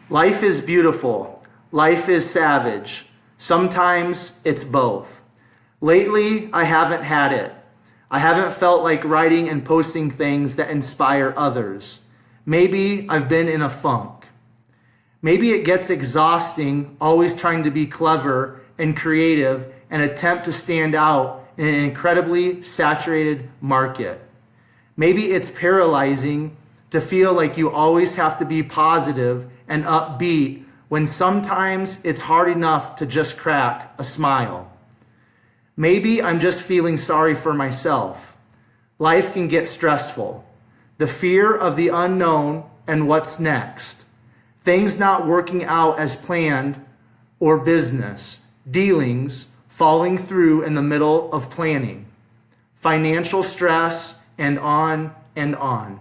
Life is beautiful. Life is savage. Sometimes it's both. Lately, I haven't had it. I haven't felt like writing and posting things that inspire others. Maybe I've been in a funk. Maybe it gets exhausting always trying to be clever and creative and attempt to stand out in an incredibly saturated market. Maybe it's paralyzing to feel like you always have to be positive and upbeat when sometimes it's hard enough to just crack a smile. Maybe I'm just feeling sorry for myself. Life can get stressful. The fear of the unknown and what's next. Things not working out as planned or business. Dealings falling through in the middle of planning. Financial stress and on and on.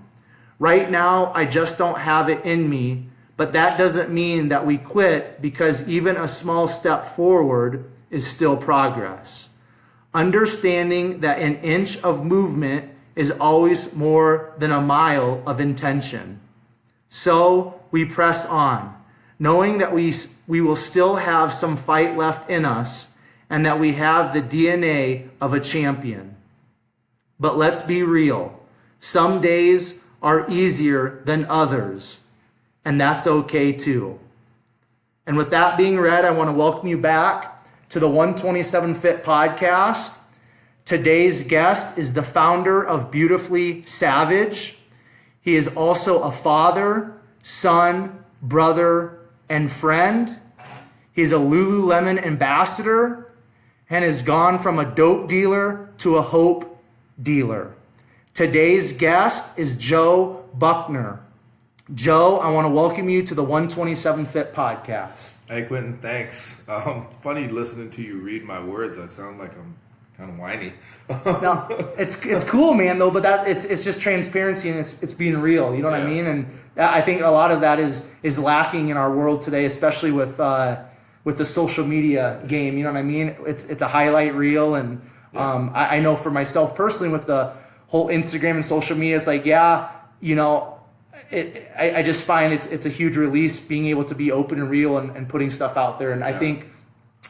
Right now, I just don't have it in me, but that doesn't mean that we quit because even a small step forward is still progress. Understanding that an inch of movement is always more than a mile of intention. So we press on, knowing that we will still have some fight left in us and that we have the DNA of a champion. But let's be real. Some days are easier than others, and that's okay too. And with that being read, I want to welcome you back to the 127 Fit podcast. Today's guest is the founder of Beautifully Savage. He is also a father, son, brother, and friend. He's a Lululemon ambassador and has gone from a dope dealer to a hope dealer. Today's guest is Joe Buckner. Joe, I want to welcome you to the 127 Fit podcast. Hey, Quentin, thanks. Funny listening to you read my words. I sound like I'm kind of whiny. No, it's cool, man. Though, but that it's just transparency and it's being real. You know what I mean? And I think a lot of that is lacking in our world today, especially with the social media game. You know what I mean? It's a highlight reel, and I know for myself personally with the whole Instagram and social media, it's like I just find it's a huge release being able to be open and real and putting stuff out there. And I think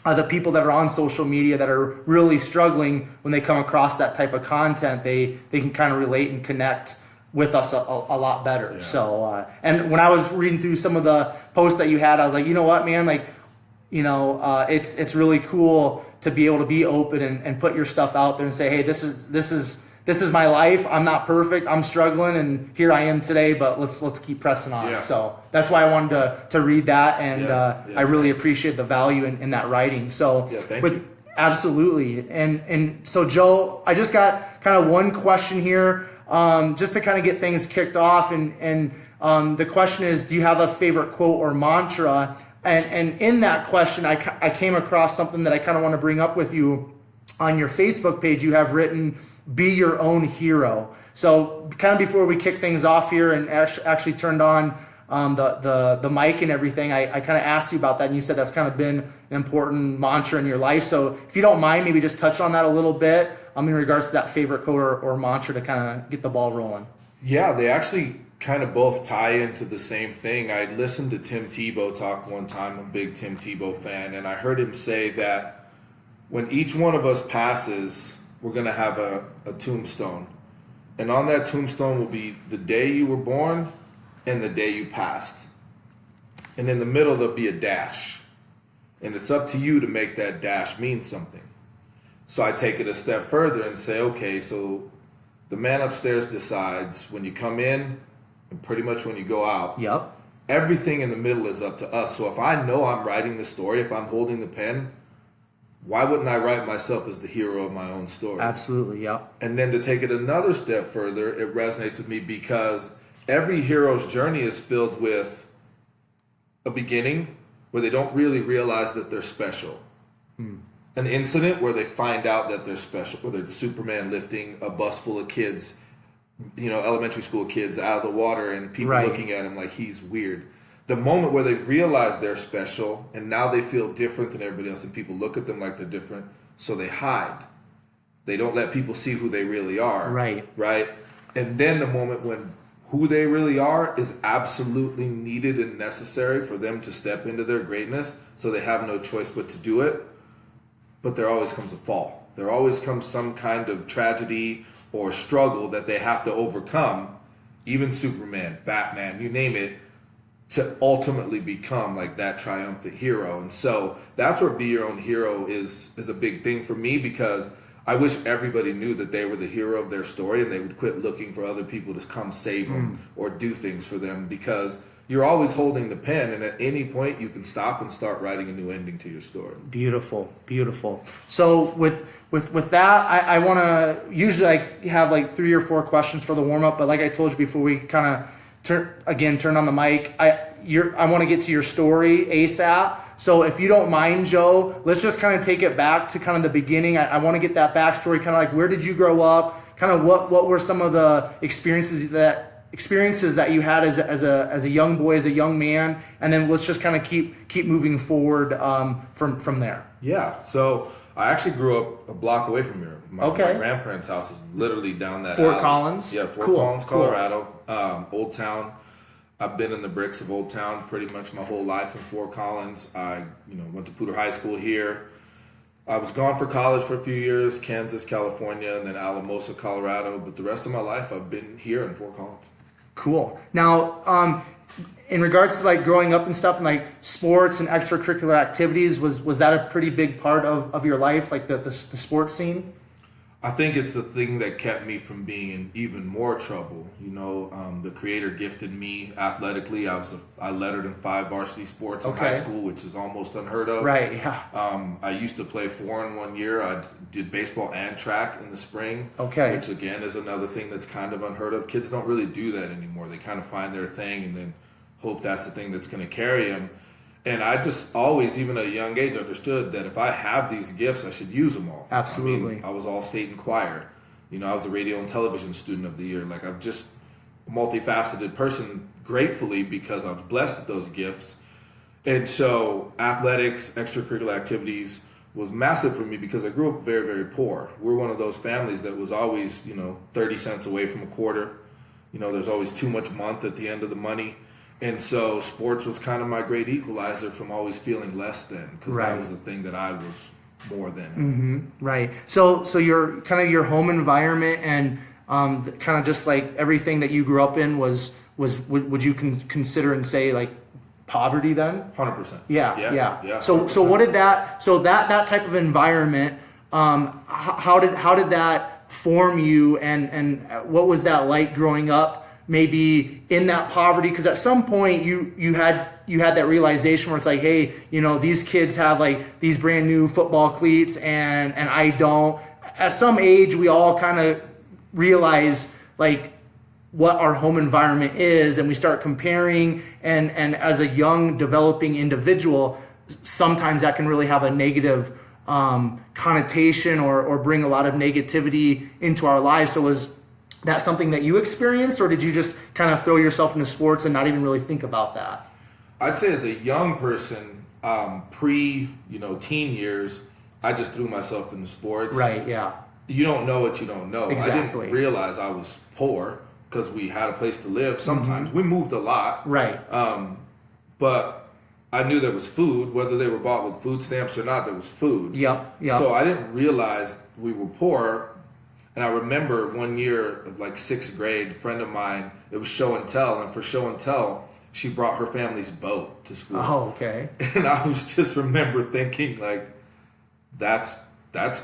the people that are on social media that are really struggling when they come across that type of content, they can kind of relate and connect with us a lot better. Yeah. So, and when I was reading through some of the posts that you had, I was like, you know what, man, it's really cool to be able to be open and put your stuff out there and say, hey, this is my life. I'm not perfect. I'm struggling, and here I am today. But let's keep pressing on. Yeah. So that's why I wanted to read that, and I really appreciate the value in that writing. So thank you. Absolutely. And so Joe, I just got kind of one question here, just to kind of get things kicked off. And the question is, do you have a favorite quote or mantra? And in that question, I came across something that I kind of want to bring up with you. On your Facebook page, you have written, be your own hero. So kind of before we kick things off here and actually turned on the mic and everything, I kind of asked you about that, and you said that's kind of been an important mantra in your life. So if you don't mind, maybe just touch on that a little bit in regards to that favorite quote or mantra to kind of get the ball rolling. Yeah, they actually kind of both tie into the same thing. I listened to Tim Tebow talk one time. I'm a big Tim Tebow fan, and I heard him say that when each one of us passes, we're going to have a tombstone. And on that tombstone will be the day you were born and the day you passed. And in the middle, there'll be a dash. And it's up to you to make that dash mean something. So I take it a step further and say, okay, so the man upstairs decides when you come in and pretty much when you go out. Yep. Everything in the middle is up to us. So if I know I'm writing the story, if I'm holding the pen, why wouldn't I write myself as the hero of my own story? Absolutely, yeah. And then to take it another step further, it resonates with me because every hero's journey is filled with a beginning where they don't really realize that they're special. An incident where they find out that they're special, whether it's Superman lifting a bus full of kids, elementary school kids out of the water and people looking at him like he's weird. The moment where they realize they're special and now they feel different than everybody else and people look at them like they're different, so they hide. They don't let people see who they really are. Right. And then the moment when who they really are is absolutely needed and necessary for them to step into their greatness, so they have no choice but to do it. But there always comes a fall. There always comes some kind of tragedy or struggle that they have to overcome, even Superman, Batman, you name it, to ultimately become like that triumphant hero. And so that's where be your own hero is a big thing for me, because I wish everybody knew that they were the hero of their story and they would quit looking for other people to come save them or do things for them, because you're always holding the pen, and at any point you can stop and start writing a new ending to your story. Beautiful, beautiful. So with that, I want to usually I have like 3 or 4 questions for the warm up, but like I told you before we kind of turn on the mic, I want to get to your story ASAP. So if you don't mind, Joe, let's just kind of take it back to kind of the beginning. I want to get that backstory, kind of like, where did you grow up? Kind of what were some of the experiences that you had as a young boy, as a young man, and then let's just kind of keep moving forward from there. Yeah. So I actually grew up a block away from here. My grandparents' house is literally down that Fort alley. Collins? Yeah, Fort Collins, Colorado. Old Town. I've been in the bricks of Old Town pretty much my whole life in Fort Collins. I went to Poudre High School here. I was gone for college for a few years, Kansas, California, and then Alamosa, Colorado. But the rest of my life, I've been here in Fort Collins. Cool. Now, in regards to like growing up and stuff and like sports and extracurricular activities, was that a pretty big part of your life, like the sports scene? I think it's the thing that kept me from being in even more trouble. The Creator gifted me athletically. I lettered in 5 varsity sports in high school, which is almost unheard of. Right, yeah. I used to play foreign one year. I did baseball and track in the spring. Okay. Which again is another thing that's kind of unheard of. Kids don't really do that anymore. They kind of find their thing and then hope that's the thing that's going to carry them. And I just always, even at a young age, understood that if I have these gifts, I should use them all. Absolutely. I was all state and choir. I was a radio and television student of the year. Like, I'm just a multifaceted person, gratefully, because I was blessed with those gifts. And so athletics, extracurricular activities was massive for me because I grew up very, very poor. We're one of those families that was always, 30 cents away from a quarter. There's always too much month at the end of the money. And so sports was kind of my great equalizer from always feeling less than, because that was the thing that I was more than. Mm-hmm. Right. So your kind of your home environment and kind of just like everything that you grew up in was would you consider and say like poverty then? 100%. Yeah. So what did that type of environment? How did that form you, and what was that like growing up? Maybe in that poverty, because at some point you had that realization where it's like, hey, these kids have like these brand new football cleats and I don't. At some age, we all kind of realize like what our home environment is, and we start comparing. And as a young developing individual, sometimes that can really have a negative connotation or bring a lot of negativity into our lives. So was that something that you experienced, or did you just kind of throw yourself into sports and not even really think about that? I'd say as a young person, teen years, I just threw myself into sports. Right, yeah. You don't know what you don't know. Exactly. I didn't realize I was poor because we had a place to live sometimes. We moved a lot. Right. But I knew there was food, whether they were bought with food stamps or not, there was food. Yep. So I didn't realize we were poor. And I remember one year, like 6th grade, a friend of mine, it was show and tell. And for show and tell, she brought her family's boat to school. Oh, okay. And I was just remember thinking, like, that's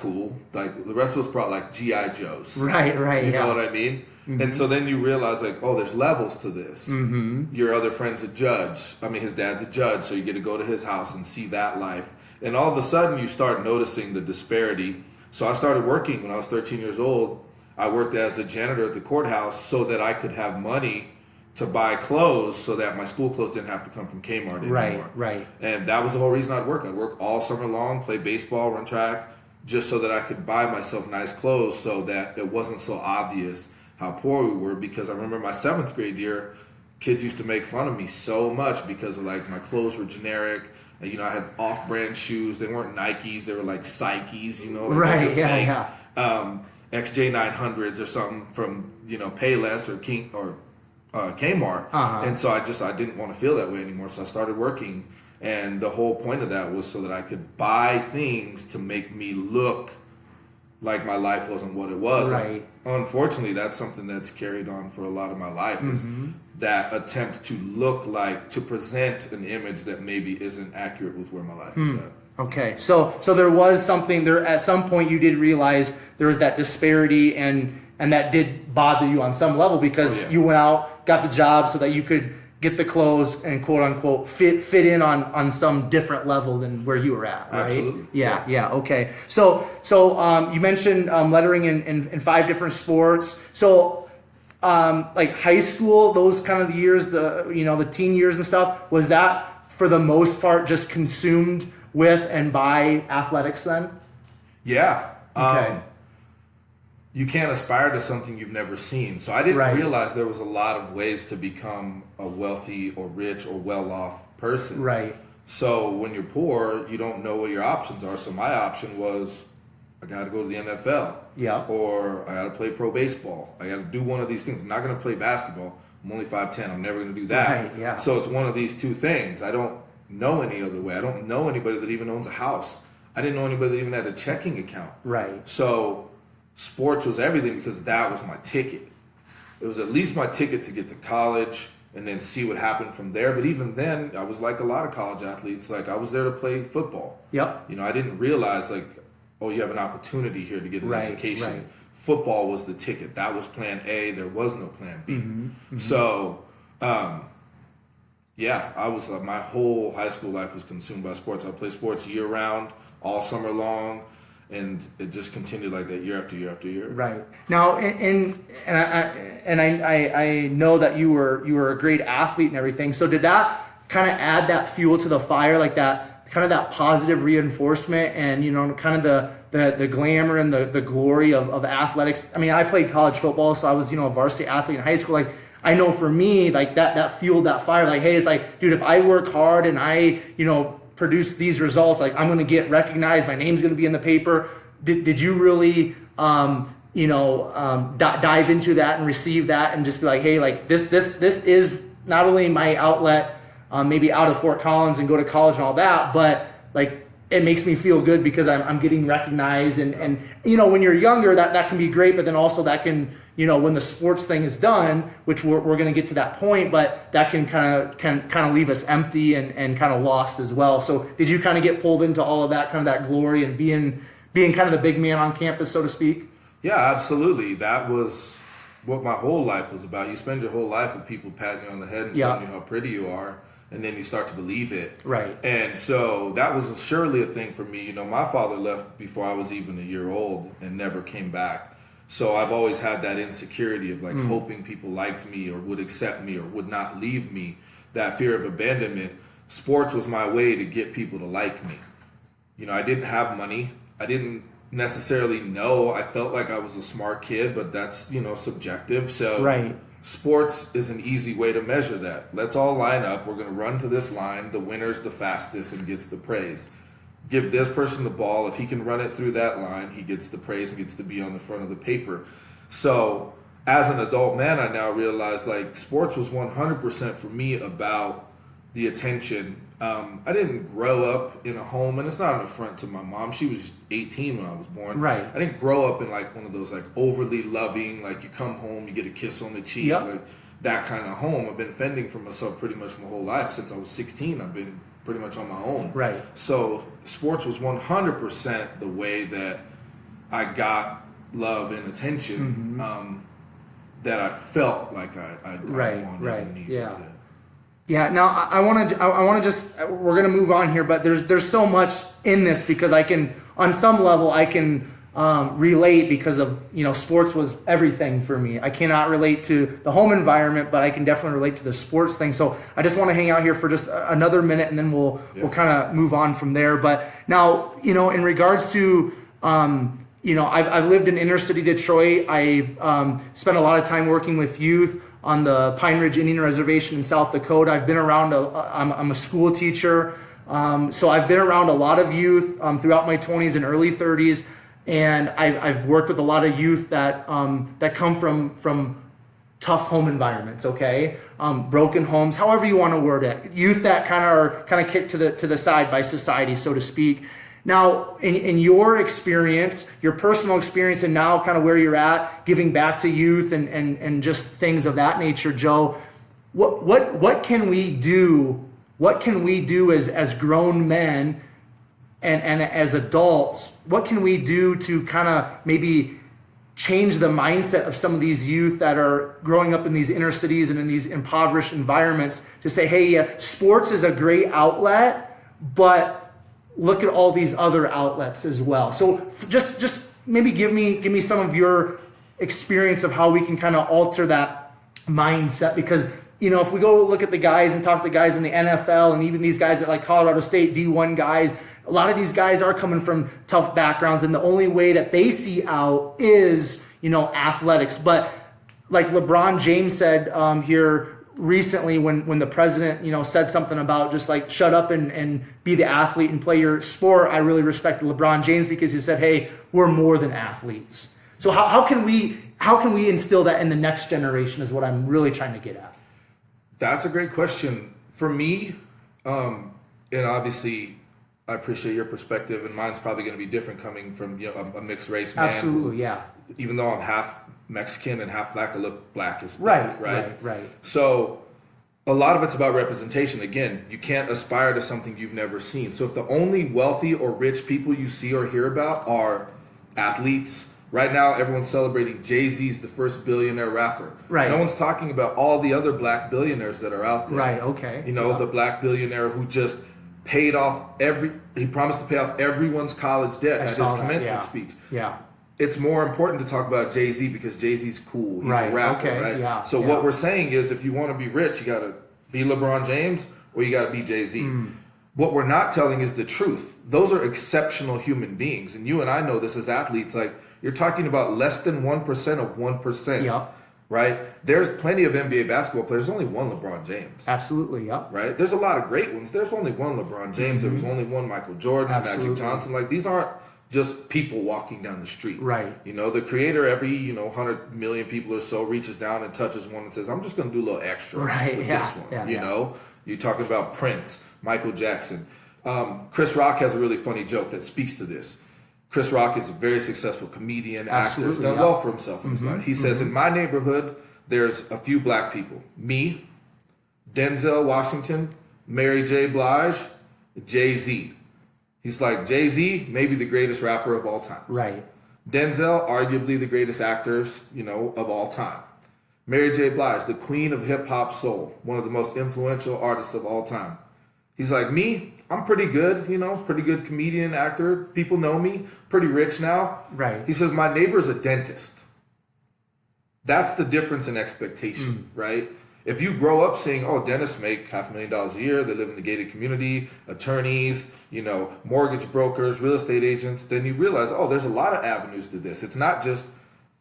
cool. Like, the rest of us brought, like, G.I. Joes. Right, You know what I mean? Mm-hmm. And so then you realize, like, oh, there's levels to this. Mm-hmm. Your other friend's a judge. I mean, his dad's a judge, so you get to go to his house and see that life. And all of a sudden, you start noticing the disparity. So I started working when I was 13 years old. I worked as a janitor at the courthouse so that I could have money to buy clothes so that my school clothes didn't have to come from Kmart anymore. Right. And that was the whole reason I'd work. I'd work all summer long, play baseball, run track, just so that I could buy myself nice clothes so that it wasn't so obvious how poor we were. Because I remember my 7th grade year, kids used to make fun of me so much because of, like, my clothes were generic. I had off-brand shoes. They weren't Nikes. They were like Psyches, like right, yeah. XJ900s or something from, Payless or King or Kmart, and so I didn't want to feel that way anymore. So I started working, and the whole point of that was so that I could buy things to make me look like my life wasn't what it was. Right. Unfortunately, that's something that's carried on for a lot of my life, is that attempt to present an image that maybe isn't accurate with where my life is at. Okay, so there was something there at some point. You did realize there was that disparity, and that did bother you on some level, because you went out, got the job so that you could get the clothes and quote unquote fit in on some different level than where you were at, right? Absolutely. Yeah. Okay. So you mentioned lettering in 5 different sports. So like high school, those kind of years, the teen years and stuff, was that for the most part just consumed with and by athletics then? Yeah. Okay. You can't aspire to something you've never seen. So I didn't realize there was a lot of ways to become a wealthy or rich or well-off person. Right. So when you're poor, you don't know what your options are. So my option was, I got to go to the NFL. Yeah. Or I got to play pro baseball. I got to do one of these things. I'm not going to play basketball. I'm only 5'10". I'm never going to do that. Right, yeah. So it's one of these two things. I don't know any other way. I don't know anybody that even owns a house. I didn't know anybody that even had a checking account. Right. So sports was everything, because that was my ticket. It was at least my ticket to get to college and then see what happened from there. But even then, I was like a lot of college athletes. Like, I was there to play football. Yep. I didn't realize, like, oh, you have an opportunity here to get an education. Right. Football was the ticket. That was plan A. There was no plan B. So, yeah, I was my whole high school life was consumed by sports. I played sports year round, all summer long, and it just continued like that year after year after year. Right. Now, I know that you were a great athlete and everything. So did that kind of add that fuel to the fire, like that kind of that positive reinforcement, and kind of the glamour and the glory of athletics? I mean, I played college football, so I was a varsity athlete in high school. Like, I know for me, like that fueled that fire. Like, hey, it's like, dude, if I work hard and I produce these results, like, I'm going to get recognized. My name's going to be in the paper. Did you really, dive into that and receive that and just be like, hey, like this is not only my outlet, maybe out of Fort Collins and go to college and all that, but like it makes me feel good because I'm getting recognized, and when you're younger, that can be great, but then also that can, when the sports thing is done, which we're going to get to that point, but that can kind of leave us empty and kind of lost as well. So did you kind of get pulled into all of that, kind of that glory and being kind of the big man on campus, so to speak? Yeah, absolutely. That was what my whole life was about. You spend your whole life with people patting you on the head and telling you how pretty you are, and then you start to believe it. Right. And so that was surely a thing for me. My father left before I was even a year old and never came back. So I've always had that insecurity of like hoping people liked me or would accept me or would not leave me, that fear of abandonment. Sports was my way to get people to like me. I didn't have money. I didn't necessarily know. I felt like I was a smart kid, but that's, subjective. So sports is an easy way to measure that. Let's all line up. We're going to run to this line. The winner's the fastest and gets the praise. Give this person the ball. If he can run it through that line, he gets the praise and gets to be on the front of the paper. So as an adult man, I now realize like sports was 100% for me about the attention. I didn't grow up in a home, and it's not an affront to my mom. She was 18 when I was born. Right. I didn't grow up in like one of those like overly loving, like you come home, you get a kiss on the cheek, like that kind of home. I've been fending for myself pretty much my whole life. Since I was 16, I've been pretty much on my own. Right. So sports was 100% the way that I got love and attention, that I felt like I wanted and needed. Yeah. Yeah. Now I want to just, we're going to move on here, but there's so much in this because I can, on some level, I can relate because of, sports was everything for me. I cannot relate to the home environment, but I can definitely relate to the sports thing. So I just want to hang out here for just another minute, and then we'll kind of move on from there. But now, in regards to, I've lived in inner city Detroit. I've spent a lot of time working with youth on the Pine Ridge Indian Reservation in South Dakota. I've been around, I'm a school teacher. So I've been around a lot of youth throughout my 20s and early 30s. And I've worked with a lot of youth that come from tough home environments, okay? Broken homes, however you want to word it. Youth that are kicked to the side by society, so to speak. Now, in your experience, your personal experience, and now kind of where you're at, giving back to youth and just things of that nature, Joe, what can we do? What can we do as grown men and as adults? What can we do to kind of maybe change the mindset of some of these youth that are growing up in these inner cities and in these impoverished environments to say, hey, sports is a great outlet, but look at all these other outlets as well. So just maybe give me some of your experience of how we can kind of alter that mindset, because if we go look at the guys and talk to the guys in the NFL and even these guys at like Colorado State D1 guys, a lot of these guys are coming from tough backgrounds, and the only way that they see out is athletics. But like LeBron James said here recently when the president said something about just like shut up and be the athlete and play your sport, I really respect LeBron James because he said, hey, we're more than athletes. So how can we instill that in the next generation is what I'm really trying to get at. That's a great question. For me, and obviously I appreciate your perspective, and mine's probably going to be different coming from a mixed race man. Absolutely, yeah. Even though I'm half Mexican and half black, I look black as black, right. So a lot of it's about representation. Again, you can't aspire to something you've never seen. So if the only wealthy or rich people you see or hear about are athletes, right now everyone's celebrating Jay-Z's the first billionaire rapper. Right. No one's talking about all the other black billionaires that are out there. Right, okay. The black billionaire who just paid off he promised to pay off everyone's college debt at his commencement speech. Yeah. It's more important to talk about Jay-Z because Jay-Z's cool. He's a rapper, right? Yeah, so what we're saying is if you want to be rich, you got to be LeBron James or you got to be Jay-Z. What we're not telling is the truth. Those are exceptional human beings. And you and I know this as athletes. Like, you're talking about less than 1% of 1%. Yep. Right? There's plenty of NBA basketball players. There's only one LeBron James. Absolutely, yep. Right? There's a lot of great ones. There's only one LeBron James. There was only one Michael Jordan, Magic Johnson. Like, these aren't just people walking down the street. Right. The creator every, 100 million people or so reaches down and touches one and says, I'm just going to do a little extra with this one. You're talking about Prince, Michael Jackson. Chris Rock has a really funny joke that speaks to this. Chris Rock is a very successful comedian, actor, has done well for himself in his life. He says, in my neighborhood, there's a few black people. Me, Denzel Washington, Mary J. Blige, Jay-Z. He's like, Jay-Z, maybe the greatest rapper of all time. Right. Denzel, arguably the greatest actor, of all time. Mary J. Blige, the queen of hip-hop soul, one of the most influential artists of all time. He's like, me, I'm pretty good, pretty good comedian, actor. People know me, pretty rich now. Right. He says, my neighbor's a dentist. That's the difference in expectation, right? If you grow up seeing, dentists make $500,000 a year, they live in the gated community, attorneys, mortgage brokers, real estate agents, then you realize, there's a lot of avenues to this. It's not just,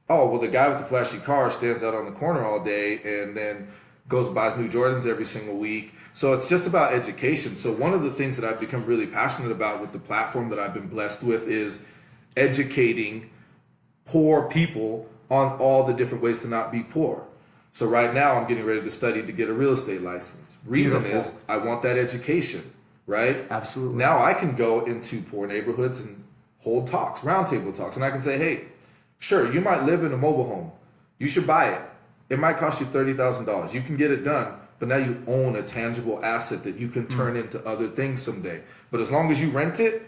the guy with the flashy car stands out on the corner all day and then goes and buys new Jordans every single week. So it's just about education. So one of the things that I've become really passionate about with the platform that I've been blessed with is educating poor people on all the different ways to not be poor. So right now I'm getting ready to study to get a real estate license. Reason is I want that education, right? Absolutely. Now I can go into poor neighborhoods and hold talks, roundtable talks, and I can say, hey, sure, you might live in a mobile home. You should buy it. It might cost you $30,000. You can get it done, but now you own a tangible asset that you can turn into other things someday. But as long as you rent it,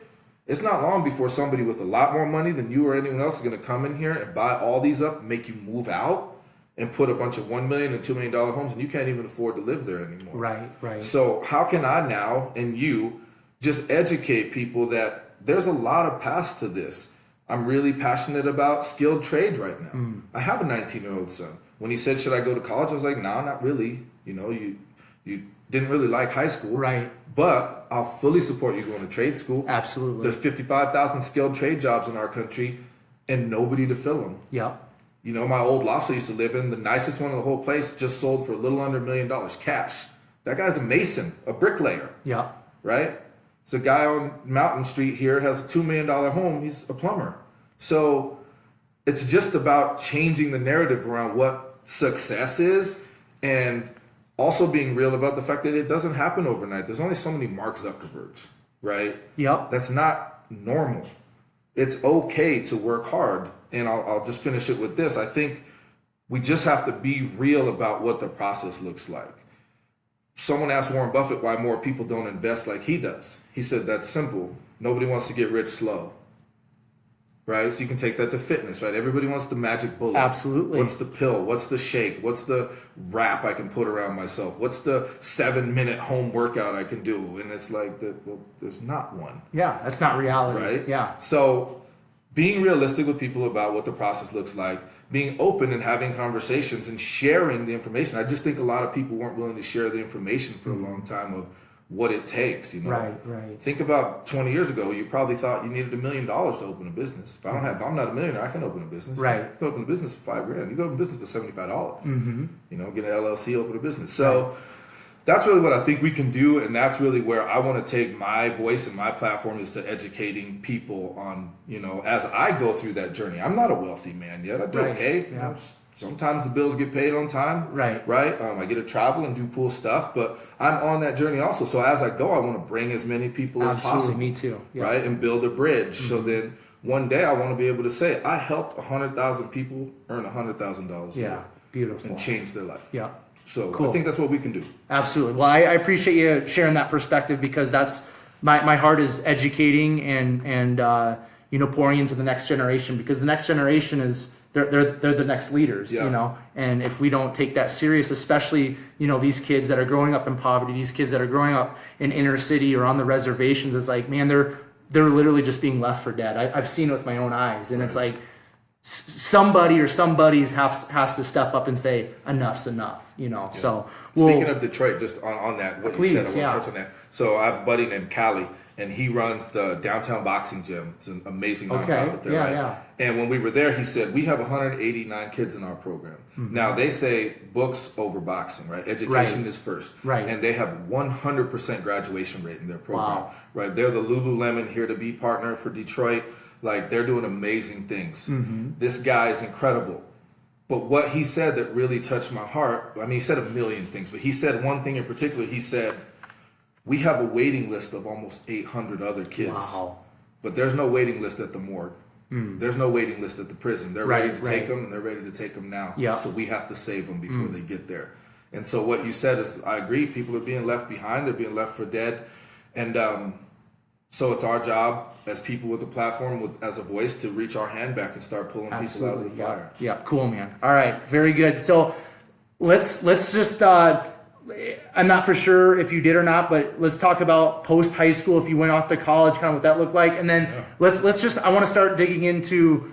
it's not long before somebody with a lot more money than you or anyone else is going to come in here and buy all these up, make you move out, and put a bunch of $1 million and $2 million homes, and you can't even afford to live there anymore. Right. So how can I now and you just educate people that there's a lot of paths to this? I'm really passionate about skilled trades right now. I have a 19-year-old son. When he said, should I go to college? I was like, no, not really. You didn't really like high school. Right. But I'll fully support you going to trade school. Absolutely. There's 55,000 skilled trade jobs in our country and nobody to fill them. Yeah. My old loft I used to live in, the nicest one in the whole place, just sold for a little under $1 million cash. That guy's a mason, a bricklayer. Yeah. Right? So a guy on Mountain Street here has a $2 million home. He's a plumber. So it's just about changing the narrative around what success is, and also being real about the fact that it doesn't happen overnight. There's only so many Mark Zuckerbergs, right? Yep. That's not normal. It's okay to work hard. And I'll just finish it with this. I think we just have to be real about what the process looks like. Someone asked Warren Buffett why more people don't invest like he does. He said, that's simple. Nobody wants to get rich slow. Right? So you can take that to fitness, right? Everybody wants the magic bullet. Absolutely. What's the pill? What's the shake? What's the wrap I can put around myself? What's the 7-minute home workout I can do? And it's like, well, there's not one. Yeah, that's not reality. Right? Yeah. So being realistic with people about what the process looks like, being open and having conversations and sharing the information. I just think a lot of people weren't willing to share the information for a long time of what it takes, you know. Right. Think about 20 years ago, you probably thought you needed $1 million to open a business. If I'm not a millionaire, I can open a business. Right. You can open a business for $5,000. You can open a business for $75. You know, get an LLC, open a business. So that's really what I think we can do, and that's really where I want to take my voice and my platform is to educating people on, you know, as I go through that journey. I'm not a wealthy man yet. I do okay. You know, sometimes the bills get paid on time. Right. I get to travel and do cool stuff, but I'm on that journey also. So as I go, I want to bring as many people as possible. Me too. Yeah. Right, and build a bridge. So then one day I want to be able to say I helped 100,000 people earn $100,000 a year. Beautiful. And change their life. Yeah. So cool. I think that's what we can do. Absolutely. Well, I appreciate you sharing that perspective because that's my heart is educating and you know, pouring into the next generation, because the next generation is they're the next leaders, you know, and if we don't take that serious, especially, you know, these kids that are growing up in poverty, these kids that are growing up in inner city or on the reservations, it's like, man, they're literally just being left for dead. I've seen it with my own eyes, and it's like somebody or somebody's has to step up and say enough's enough, you know. So speaking of Detroit, just on that, what please, you said, I want to touch on that. So I have a buddy named Callie, and he runs the downtown boxing gym. It's an amazing nonprofit there, right? And when we were there, he said, we have 189 kids in our program. Now, they say books over boxing, right? Education is first. Right. And they have 100% graduation rate in their program. Right. They're the Lululemon Here to Be partner for Detroit. Like, they're doing amazing things. This guy is incredible. But what he said that really touched my heart, I mean, he said a million things, but he said one thing in particular. He said, we have a waiting list of almost 800 other kids, but there's no waiting list at the morgue. There's no waiting list at the prison. They're ready to take them, and they're ready to take them now. So we have to save them before they get there. And so what you said is, I agree. People are being left behind. They're being left for dead. And so it's our job as people with the platform, as a voice, to reach our hand back and start pulling people out of the fire. Yeah, cool, man. All right, very good. So let's just, I'm not for sure if you did or not, but let's talk about post high school, if you went off to college, kind of what that looked like. And then let's just, I want to start digging into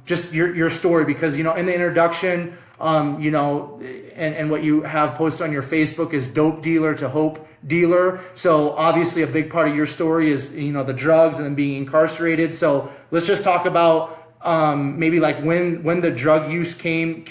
just your story, because, you know, in the introduction, you know, and what you have posted on your Facebook is dope dealer to hope dealer. So obviously a big part of your story is, you know, the drugs and then being incarcerated. So let's just talk about maybe like when the drug use came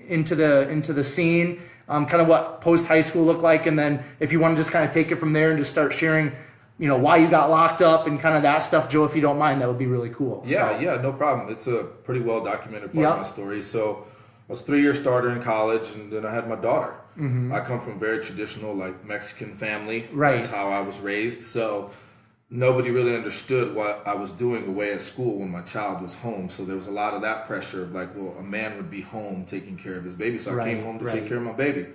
into the scene, kind of what post high school looked like, and then if you want to just kind of take it from there and just start sharing, you know, why you got locked up and kind of that stuff, Joe, if you don't mind, that would be really cool. Yeah, no problem. It's a pretty well documented part of my story. So I was a 3-year starter in college, and then I had my daughter. I come from a very traditional, like, Mexican family. That's how I was raised. So nobody really understood what I was doing away at school when my child was home. So there was a lot of that pressure of like, well, a man would be home taking care of his baby. So I came home to take care of my baby.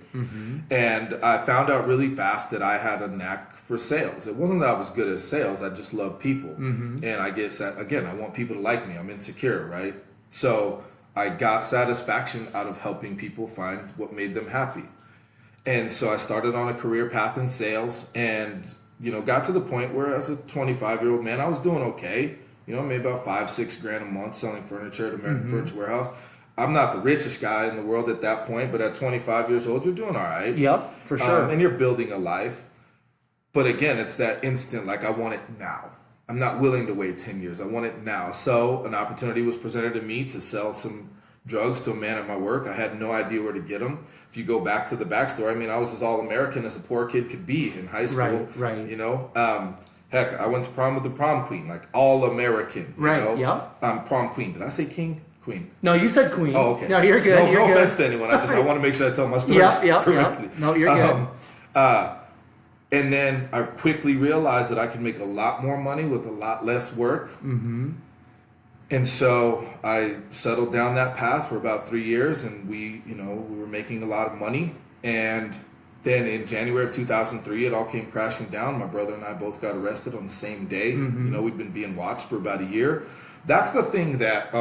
And I found out really fast that I had a knack for sales. It wasn't that I was good at sales. I just love people. And I get, again, I want people to like me. I'm insecure, right? So I got satisfaction out of helping people find what made them happy. And so I started on a career path in sales, and, you know, got to the point where as a 25-year-old man, I was doing okay. You know, made about $5-6 grand a month selling furniture at American Furniture Warehouse. I'm not the richest guy in the world at that point, but at 25 years old, you're doing all right. Yep, for sure. And you're building a life. But again, it's that instant, like, I want it now. I'm not willing to wait 10 years. I want it now. So an opportunity was presented to me to sell some drugs to a man at my work. I had no idea where to get them. If you go back to the backstory, I mean, I was as all-American as a poor kid could be in high school. You know, heck, I went to prom with the prom queen, like all-American. You know? Yeah. Prom queen. Did I say king? Queen. No, you said queen. Oh, okay. No, you're good. No, you're no good. offense to anyone. I want to make sure I tell my story correctly. No, you're good. And then I quickly realized that I could make a lot more money with a lot less work. Mm-hmm. And so I settled down that path for about 3 years, and we were making a lot of money. And then in January of 2003, it all came crashing down. My brother and I both got arrested on the same day. Mm-hmm. We'd been being watched for about a year. That's the thing that,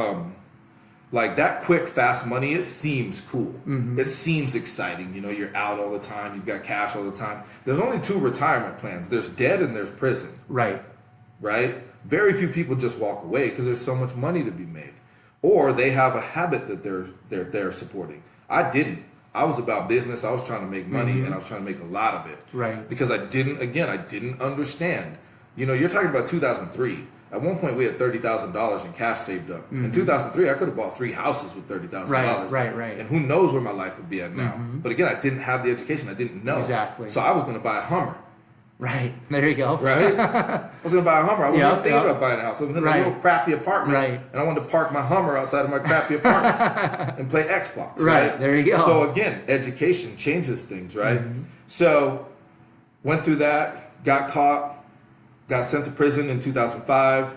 like that quick, fast money, it seems cool. Mm-hmm. It seems exciting. You're out all the time. You've got cash all the time. There's only 2 retirement plans. There's dead and there's prison. Right. Very few people just walk away because there's so much money to be made. Or they have a habit that they're supporting. I didn't. I was about business. I was trying to make money, and I was trying to make a lot of it. Right. Because I didn't understand. You're talking about 2003. At one point, we had $30,000 in cash saved up. In 2003, I could have bought 3 houses with $30,000. Right. And who knows where my life would be at now. But again, I didn't have the education. I didn't know. Exactly. So I was going to buy a Hummer. Right. There you go. Right? I was going to buy a Hummer. I wasn't even thinking about buying a house. I was in a little crappy apartment. Right. And I wanted to park my Hummer outside of my crappy apartment and play Xbox. Right. There you go. So again, education changes things, right? So went through that, got caught, got sent to prison in 2005.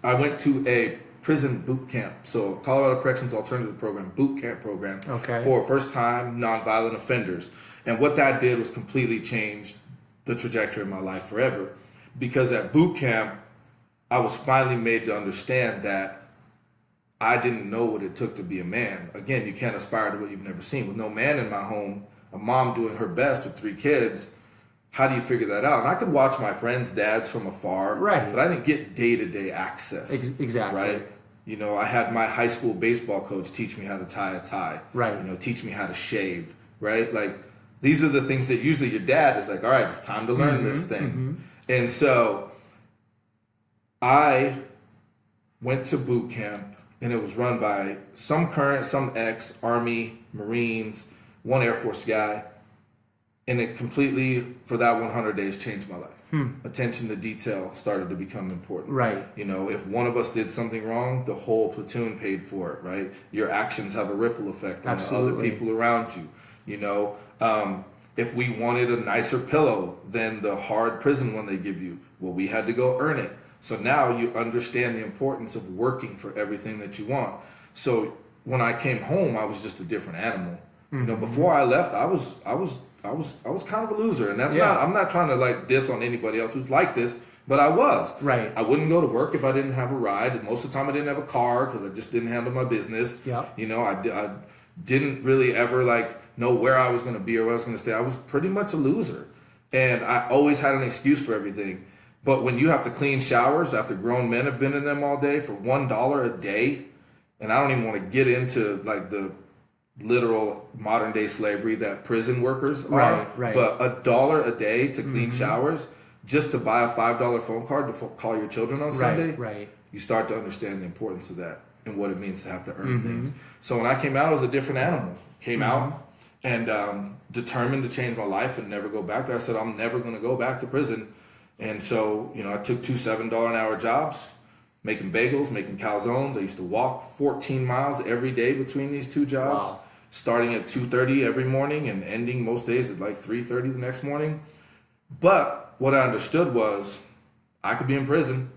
I went to a prison boot camp. So Colorado Corrections Alternative Program, boot camp program for first-time nonviolent offenders. And what that did was completely change the trajectory of my life forever, because at boot camp I was finally made to understand that I didn't know what it took to be a man. Again, you can't aspire to what you've never seen. With no man in my home, a mom doing her best with 3 kids, how do you figure that out? And I could watch my friends' dads from afar, but I didn't get day-to-day access. Exactly. Right? I had my high school baseball coach teach me how to tie a tie. Right. Teach me how to shave. Right? Like, these are the things that usually your dad is like, all right, it's time to learn this thing. And so I went to boot camp, and it was run by some current, some ex, Army, Marines, one Air Force guy. And it completely, for that 100 days, changed my life. Attention to detail started to become important. Right. If one of us did something wrong, the whole platoon paid for it, right? Your actions have a ripple effect on the other people around you. If we wanted a nicer pillow than the hard prison one they give you, well, we had to go earn it. So now you understand the importance of working for everything that you want. So when I came home, I was just a different animal. Before I left, I was kind of a loser, and that's not. I'm not trying to like diss on anybody else who's like this, but I was. Right. I wouldn't go to work if I didn't have a ride. Most of the time, I didn't have a car because I just didn't handle my business. Yeah. I didn't really ever like know where I was going to be or where I was going to stay. I was pretty much a loser, and I always had an excuse for everything. But when you have to clean showers after grown men have been in them all day for $1 a day, and I don't even want to get into like the literal modern day slavery that prison workers are, but $1 a day to clean showers just to buy a $5 phone card to call your children on Sunday, you start to understand the importance of that and what it means to have to earn things. So when I came out, I was a different animal. Came out and determined to change my life and never go back there. I said, I'm never going to go back to prison. And so, I took 2 $7 an hour jobs, making bagels, making calzones. I used to walk 14 miles every day between these 2 jobs, starting at 2:30 every morning and ending most days at like 3:30 the next morning. But what I understood was I could be in prison,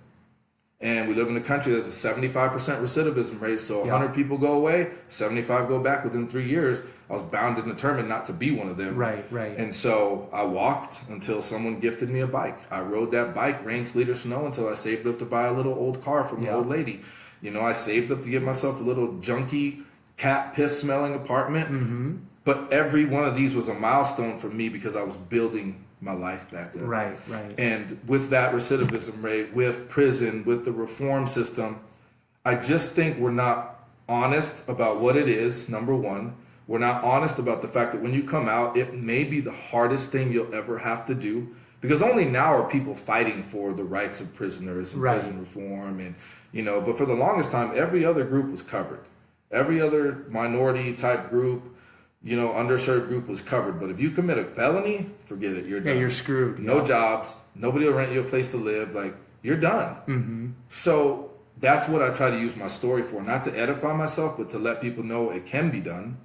and we live in a country that's a 75% recidivism rate. So 100 people go away, 75 go back within 3 years. I was bound and determined not to be one of them. Right. And so I walked until someone gifted me a bike. I rode that bike, rain, sleet, or snow, until I saved up to buy a little old car from an old lady. I saved up to get myself a little junky, cat piss smelling apartment. But every one of these was a milestone for me because I was building my life back then. Right. And with that recidivism rate, with prison, with the reform system, I just think we're not honest about what it is, number one. We're not honest about the fact that when you come out, it may be the hardest thing you'll ever have to do, because only now are people fighting for the rights of prisoners and prison reform. And, but for the longest time, every other group was covered. Every other minority type group, underserved group was covered. But if you commit a felony, forget it. You're done. Yeah, you're screwed. No jobs. Nobody will rent you a place to live. Like, you're done. So that's what I try to use my story for, not to edify myself, but to let people know it can be done.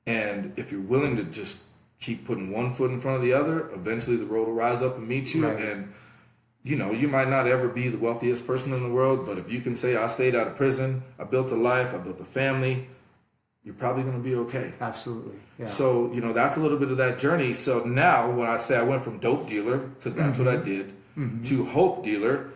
And if you're willing to just keep putting one foot in front of the other, eventually the road will rise up and meet you. Right. And, you know, you might not ever be the wealthiest person in the world, but if you can say, I stayed out of prison, I built a life, I built a family, you're probably going to be okay. Absolutely. Yeah. So, you know, that's a little bit of that journey. So now when I say I went from dope dealer, because that's what I did, to hope dealer,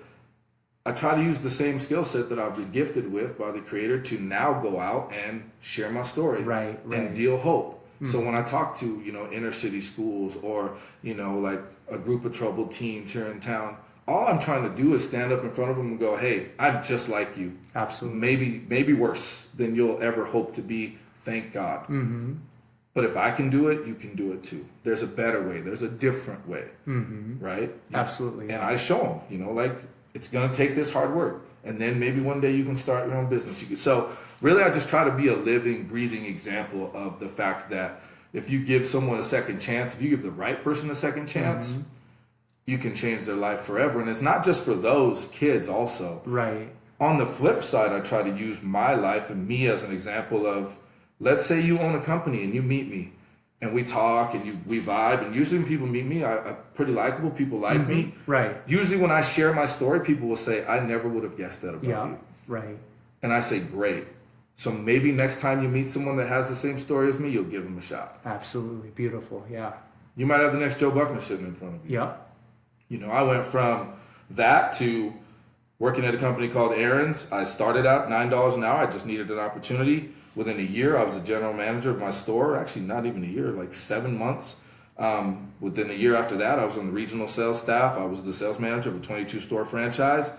I try to use the same skill set that I've been gifted with by the Creator to now go out and share my story and deal hope. So when I talk to, you know, inner city schools or, you know, like a group of troubled teens here in town, all I'm trying to do is stand up in front of them and go, hey, I'm just like you. Absolutely. Maybe worse than you'll ever hope to be. Thank God. But if I can do it, you can do it too. There's a better way. There's a different way. Right? Absolutely. And I show them, you know, like it's going to take this hard work. And then maybe one day you can start your own business. So really, I just try to be a living, breathing example of the fact that if you give someone a second chance, if you give the right person a second chance, you can change their life forever. And it's not just for those kids also. Right. On the flip side, I try to use my life and me as an example of, let's say you own a company and you meet me and we talk and we vibe. And usually when people meet me, I'm pretty likable. People like me. Right. Usually when I share my story, people will say, I never would have guessed that about you. Right. And I say, great. So maybe next time you meet someone that has the same story as me, you'll give them a shot. Absolutely. Beautiful. Yeah. You might have the next Joe Buckner sitting in front of you. Yeah. You know, I went from that to working at a company called Aaron's. I started out $9 an hour. I just needed an opportunity. Within a year, I was the general manager of my store. Actually, not even a year, like 7 months. Within a year after that, I was on the regional sales staff. I was the sales manager of a 22-store franchise.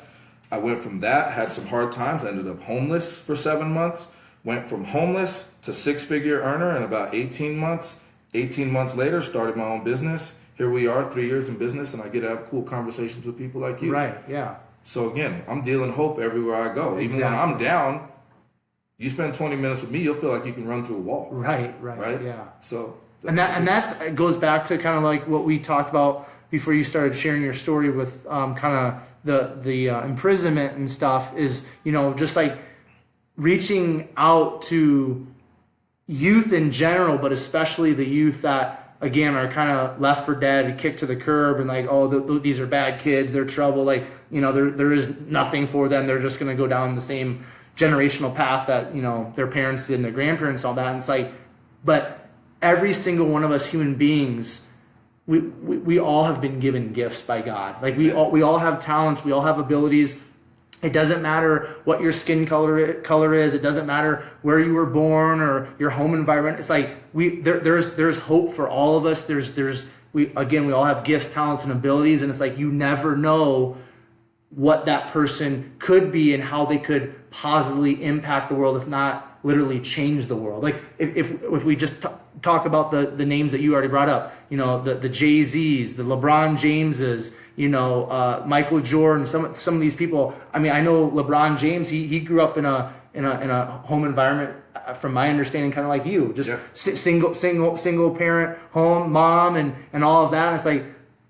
I went from that, had some hard times. I ended up homeless for 7 months. Went from homeless to six-figure earner in about 18 months. 18 months later, started my own business. Here we are, 3 years in business, and I get to have cool conversations with people like you. Right, yeah. So again, I'm dealing hope everywhere I go. Even when I'm down, you spend 20 minutes with me, you'll feel like you can run through a wall. Right, yeah. So that goes back to kind of like what we talked about before you started sharing your story with kind of the imprisonment and stuff is, you know, just like reaching out to youth in general, but especially the youth that, again, are kind of left for dead, kicked to the curb, and like, oh, these are bad kids, they're trouble. Like, you know, there is nothing for them. They're just going to go down the same generational path that, you know, their parents did and their grandparents, all that. And it's like, but every single one of us human beings, we all have been given gifts by God. Like we all have talents, we all have abilities. It doesn't matter what your skin color is. It doesn't matter where you were born or your home environment. It's like there's hope for all of us. We all have gifts, talents, and abilities, and it's like you never know what that person could be and how they could positively impact the world, if not literally change the world. Like if we just talk about the names that you already brought up, you know, the Jay-Z's, the LeBron Jameses, you know, Michael Jordan, some of these people. I mean, I know LeBron James, he grew up in a home environment, from my understanding, kind of like you, just single parent home, mom and all of that. And it's like,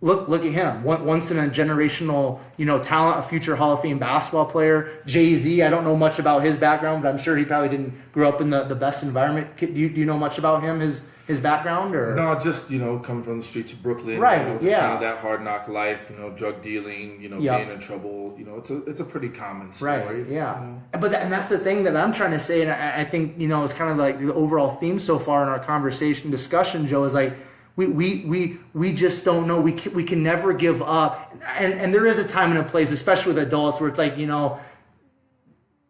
Look at him, once in a generational, you know, talent, a future Hall of Fame basketball player. Jay-Z, I don't know much about his background, but I'm sure he probably didn't grow up in the best environment. Do you know much about him, his background, or? No, just, you know, coming from the streets of Brooklyn, right? You know, just kind of that hard knock life, you know, drug dealing, you know, being in trouble. You know, it's a pretty common story. Right. Yeah. You know? But that's the thing that I'm trying to say, and I think, you know, it's kind of like the overall theme so far in our conversation discussion, Joe, is like, we just don't know. We can never give up, and there is a time and a place, especially with adults, where it's like, you know,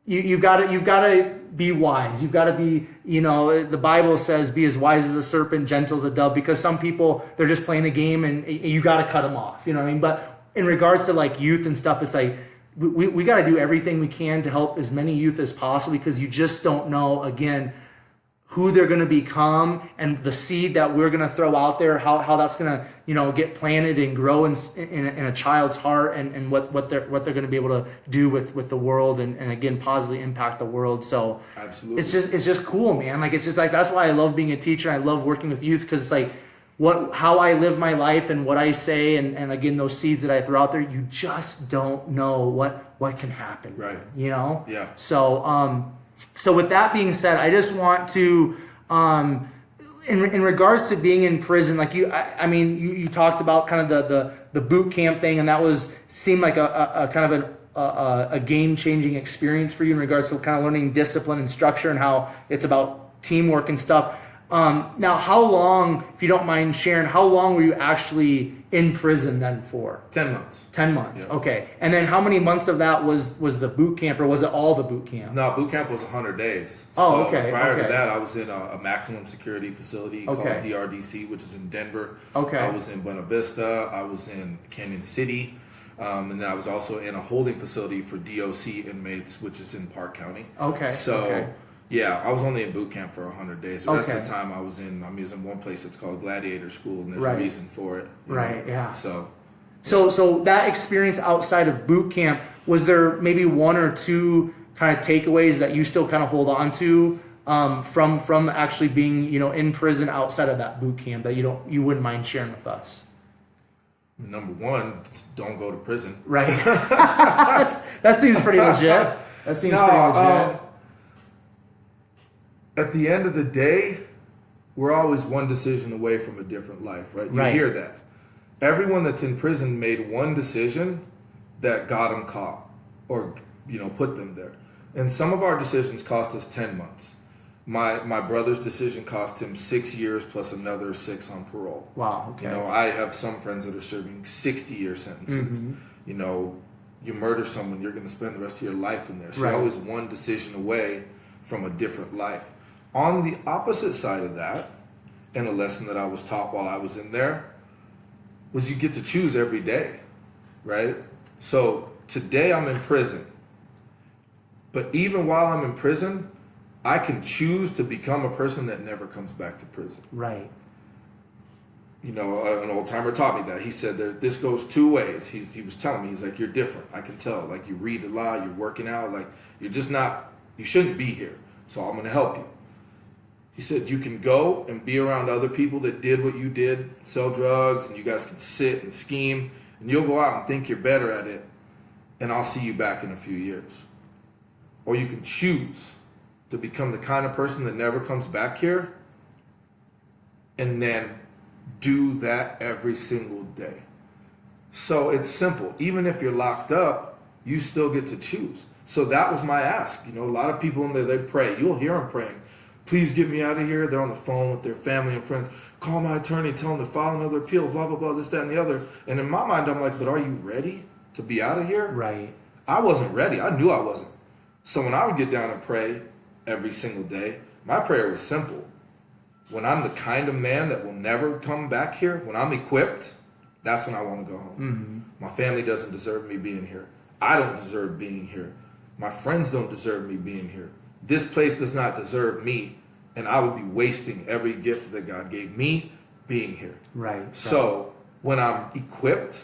you've got to be wise. You've got to be, you know, the Bible says, be as wise as a serpent, gentle as a dove, because some people, they're just playing a game and you got to cut them off. You know what I mean? But in regards to like youth and stuff, it's like we got to do everything we can to help as many youth as possible, because you just don't know, again, who they're going to become, and the seed that we're going to throw out there, how that's going to, you know, get planted and grow in a child's heart, and what they're going to be able to do with the world, and again, positively impact the world. So absolutely, it's just cool, man. Like, it's just like, that's why I love being a teacher. I love working with youth, because it's like how I live my life and what I say, and again, those seeds that I throw out there, you just don't know what can happen. Right. You know? Yeah. So with that being said, I just want to, in regards to being in prison, like you talked about kind of the boot camp thing, and that seemed like a kind of a game-changing experience for you in regards to kind of learning discipline and structure and how it's about teamwork and stuff. Now, how long, if you don't mind sharing, how long were you actually in prison then for? 10 months. 10 months, Yeah. okay. And then how many months of that was the boot camp, or was it all the boot camp? No, boot camp was 100 days. Oh, so okay. Prior to that, I was in a maximum security facility called Okay. DRDC, which is in Denver. Okay. I was in Buena Vista. I was in Canyon City. And then I was also in a holding facility for DOC inmates, which is in Park County. Okay. So, okay. yeah, I was only in boot camp for 100 days. The rest of Okay. the time I was in one place that's called Gladiator School, and there's Right. a reason for it. you Right, know? yeah. So, that experience outside of boot camp, was there maybe one or two kind of takeaways that you still kind of hold on to from actually being, in prison outside of that boot camp that you wouldn't mind sharing with us? number one, don't go to prison. Right. that seems pretty legit. That seems pretty legit. At the end of the day, we're always one decision away from a different life, right? You Right. hear that. Everyone that's in prison made one decision that got them caught or, put them there. And some of our decisions cost us 10 months. My brother's decision cost him 6 years plus another 6 on parole. Wow. Okay. I have some friends that are serving 60-year sentences. Mm-hmm. You murder someone, you're going to spend the rest of your life in there. So Right. you're always one decision away from a different life. On the opposite side of that, and a lesson that I was taught while I was in there, was you get to choose every day, right? So today I'm in prison. But even while I'm in prison, I can choose to become a person that never comes back to prison. Right. An old timer taught me that. He said this goes two ways. He was telling me, he's like, you're different. I can tell. Like, you read a lot, you're working out. Like, you're just not, you shouldn't be here. So I'm going to help you. He said, you can go and be around other people that did what you did, sell drugs, and you guys can sit and scheme, and you'll go out and think you're better at it, and I'll see you back in a few years. Or you can choose to become the kind of person that never comes back here, and then do that every single day. So it's simple. Even if you're locked up, you still get to choose. So that was my ask. A lot of people in there, they pray. You'll hear them praying. Please get me out of here. They're on the phone with their family and friends. Call my attorney, tell them to file another appeal, blah, blah, blah, this, that, and the other. And in my mind, I'm like, but are you ready to be out of here? Right. I wasn't ready. I knew I wasn't. So when I would get down and pray every single day, my prayer was simple. When I'm the kind of man that will never come back here, when I'm equipped, that's when I want to go home. Mm-hmm. My family doesn't deserve me being here. I don't deserve being here. My friends don't deserve me being here. This place does not deserve me, and I would be wasting every gift that God gave me being here. Right. So when I'm equipped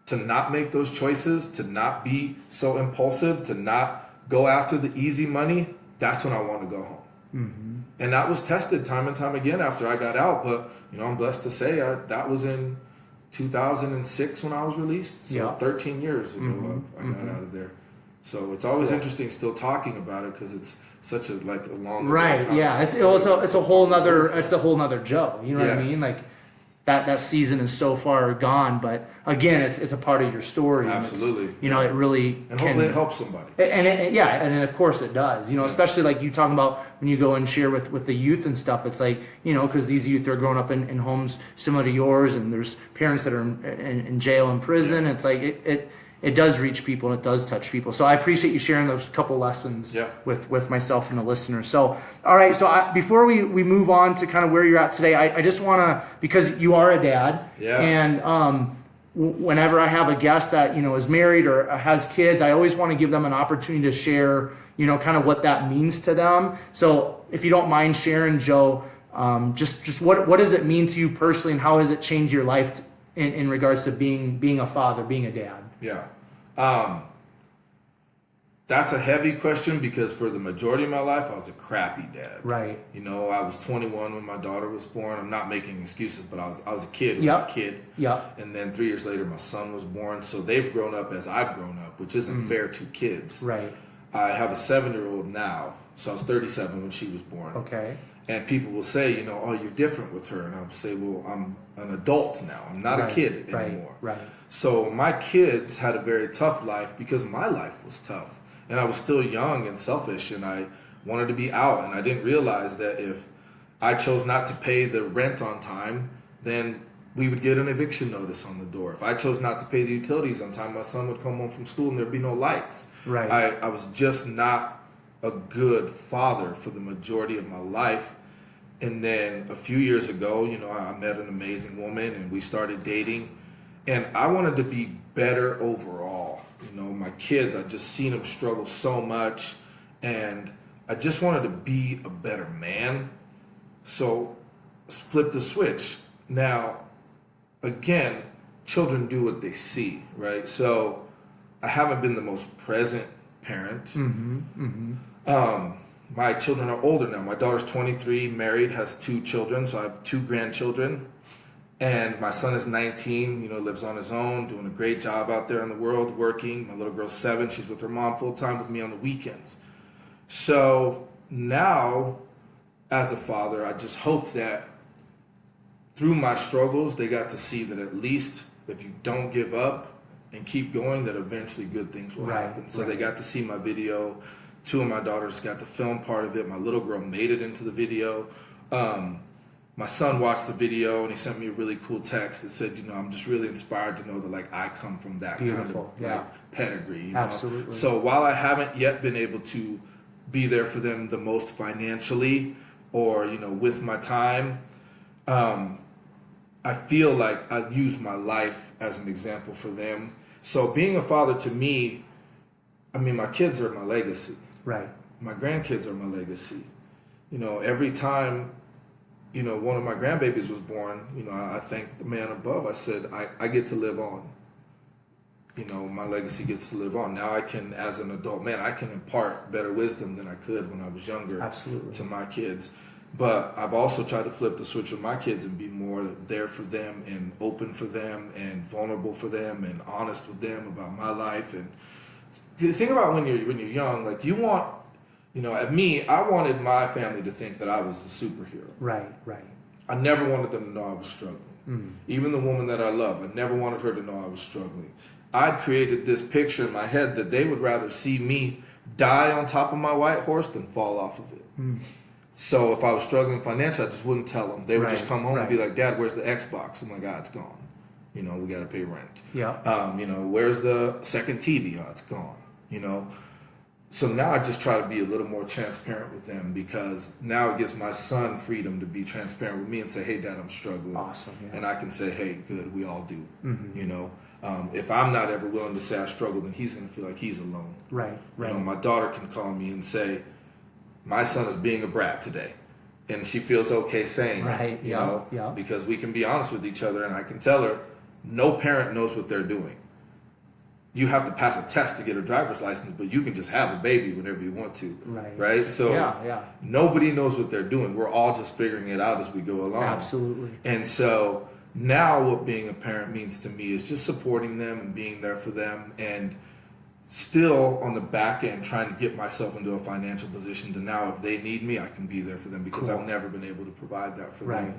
to not make those choices, to not be so impulsive, to not go after the easy money, that's when I want to go home. Mm-hmm. And that was tested time and time again after I got out. But, I'm blessed to say that was in 2006 when I was released. So Yeah. 13 years ago I got out of there. So it's always interesting still talking about it because it's such a long Right. time. Yeah. It's a whole nother Joe. You know what I Yeah. mean? Like that season is so far gone, but again, it's a part of your story. and Absolutely. it really And can, hopefully it helps somebody. and of course it does. Especially like you talking about when you go and share with the youth and stuff. It's like because these youth are growing up in homes similar to yours, and there's parents that are in jail and prison. It's like it does reach people and it does touch people. So I appreciate you sharing those couple lessons with myself and the listeners. So, all right. So before we move on to kind of where you're at today, I just want to, because you are a dad, and whenever I have a guest that, is married or has kids, I always want to give them an opportunity to share, kind of what that means to them. So if you don't mind sharing, Joe, just what does it mean to you personally, and how has it changed your life in regards to being a father, being a dad? Yeah. That's a heavy question because for the majority of my life, I was a crappy dad. Right. You know, I was 21 when my daughter was born. I'm not making excuses, but I was a kid. Yep. A kid. Yeah. And then 3 years later, my son was born. So they've grown up as I've grown up, which isn't fair to kids. Right. I have a 7-year-old now. So I was 37 when she was born. Okay. And people will say, you know, oh, you're different with her. And I'll say, well, I'm an adult now. I'm not a kid anymore. Right. So my kids had a very tough life because my life was tough. And I was still young and selfish, and I wanted to be out. And I didn't realize that if I chose not to pay the rent on time, then we would get an eviction notice on the door. If I chose not to pay the utilities on time, my son would come home from school and there'd be no lights. Right. I was just not a good father for the majority of my life. And then a few years ago, you know, I met an amazing woman and we started dating. And I wanted to be better overall. You know, my kids, I just seen them struggle so much, and I just wanted to be a better man. So, flip the switch. Now, again, children do what they see, right? So, I haven't been the most present parent. My children are older now. My daughter's 23, married, has 2 children, so I have 2 grandchildren. And my son is 19, you know, lives on his own, doing a great job out there in the world, working. My little girl's 7, she's with her mom full time with me on the weekends. So now, as a father, I just hope that through my struggles, they got to see that at least if you don't give up and keep going, that eventually good things will happen. So they got to see my video. 2 of my daughters got to film part of it. My little girl made it into the video. My son watched the video and he sent me a really cool text that said, you know, I'm just really inspired to know that like I come from that kind of like pedigree. You know? Absolutely. So while I haven't yet been able to be there for them the most financially or, you know, with my time, I feel like I use my life as an example for them. So being a father to me, I mean, my kids are my legacy. Right. My grandkids are my legacy. You know, every time, you know, one of my grandbabies was born, you know, I thanked the man above. I said, I get to live on. You know, my legacy gets to live on. Now I can, as an adult man, I can impart better wisdom than I could when I was younger. Absolutely. To my kids. But I've also tried to flip the switch with my kids and be more there for them and open for them and vulnerable for them and honest with them about my life. And the thing about when you're young, like you want, you know, at me, I wanted my family to think that I was a superhero. Right. I never wanted them to know I was struggling. Even the woman that I love, I never wanted her to know I was struggling. I'd created this picture in my head that they would rather see me die on top of my white horse than fall off of it. So if I was struggling financially, I just wouldn't tell them. They would just come home and be like, Dad, where's the Xbox? I'm like, it's gone. You know, we got to pay rent. Yeah. You know, where's the second TV? It's gone. You know. So now I just try to be a little more transparent with them because now it gives my son freedom to be transparent with me and say, hey, Dad, I'm struggling. Awesome. Yeah. And I can say, hey, good, we all do. You know, if I'm not ever willing to say I struggle, then he's going to feel like he's alone. Right. You know, my daughter can call me and say, my son is being a brat today. And she feels okay saying that, you know, because we can be honest with each other and I can tell her, no parent knows what they're doing. You have to pass a test to get a driver's license, but you can just have a baby whenever you want to. Right? So nobody knows what they're doing. We're all just figuring it out as we go along. Absolutely. And so now what being a parent means to me is just supporting them and being there for them and still on the back end trying to get myself into a financial position to now if they need me, I can be there for them because I've never been able to provide that for them.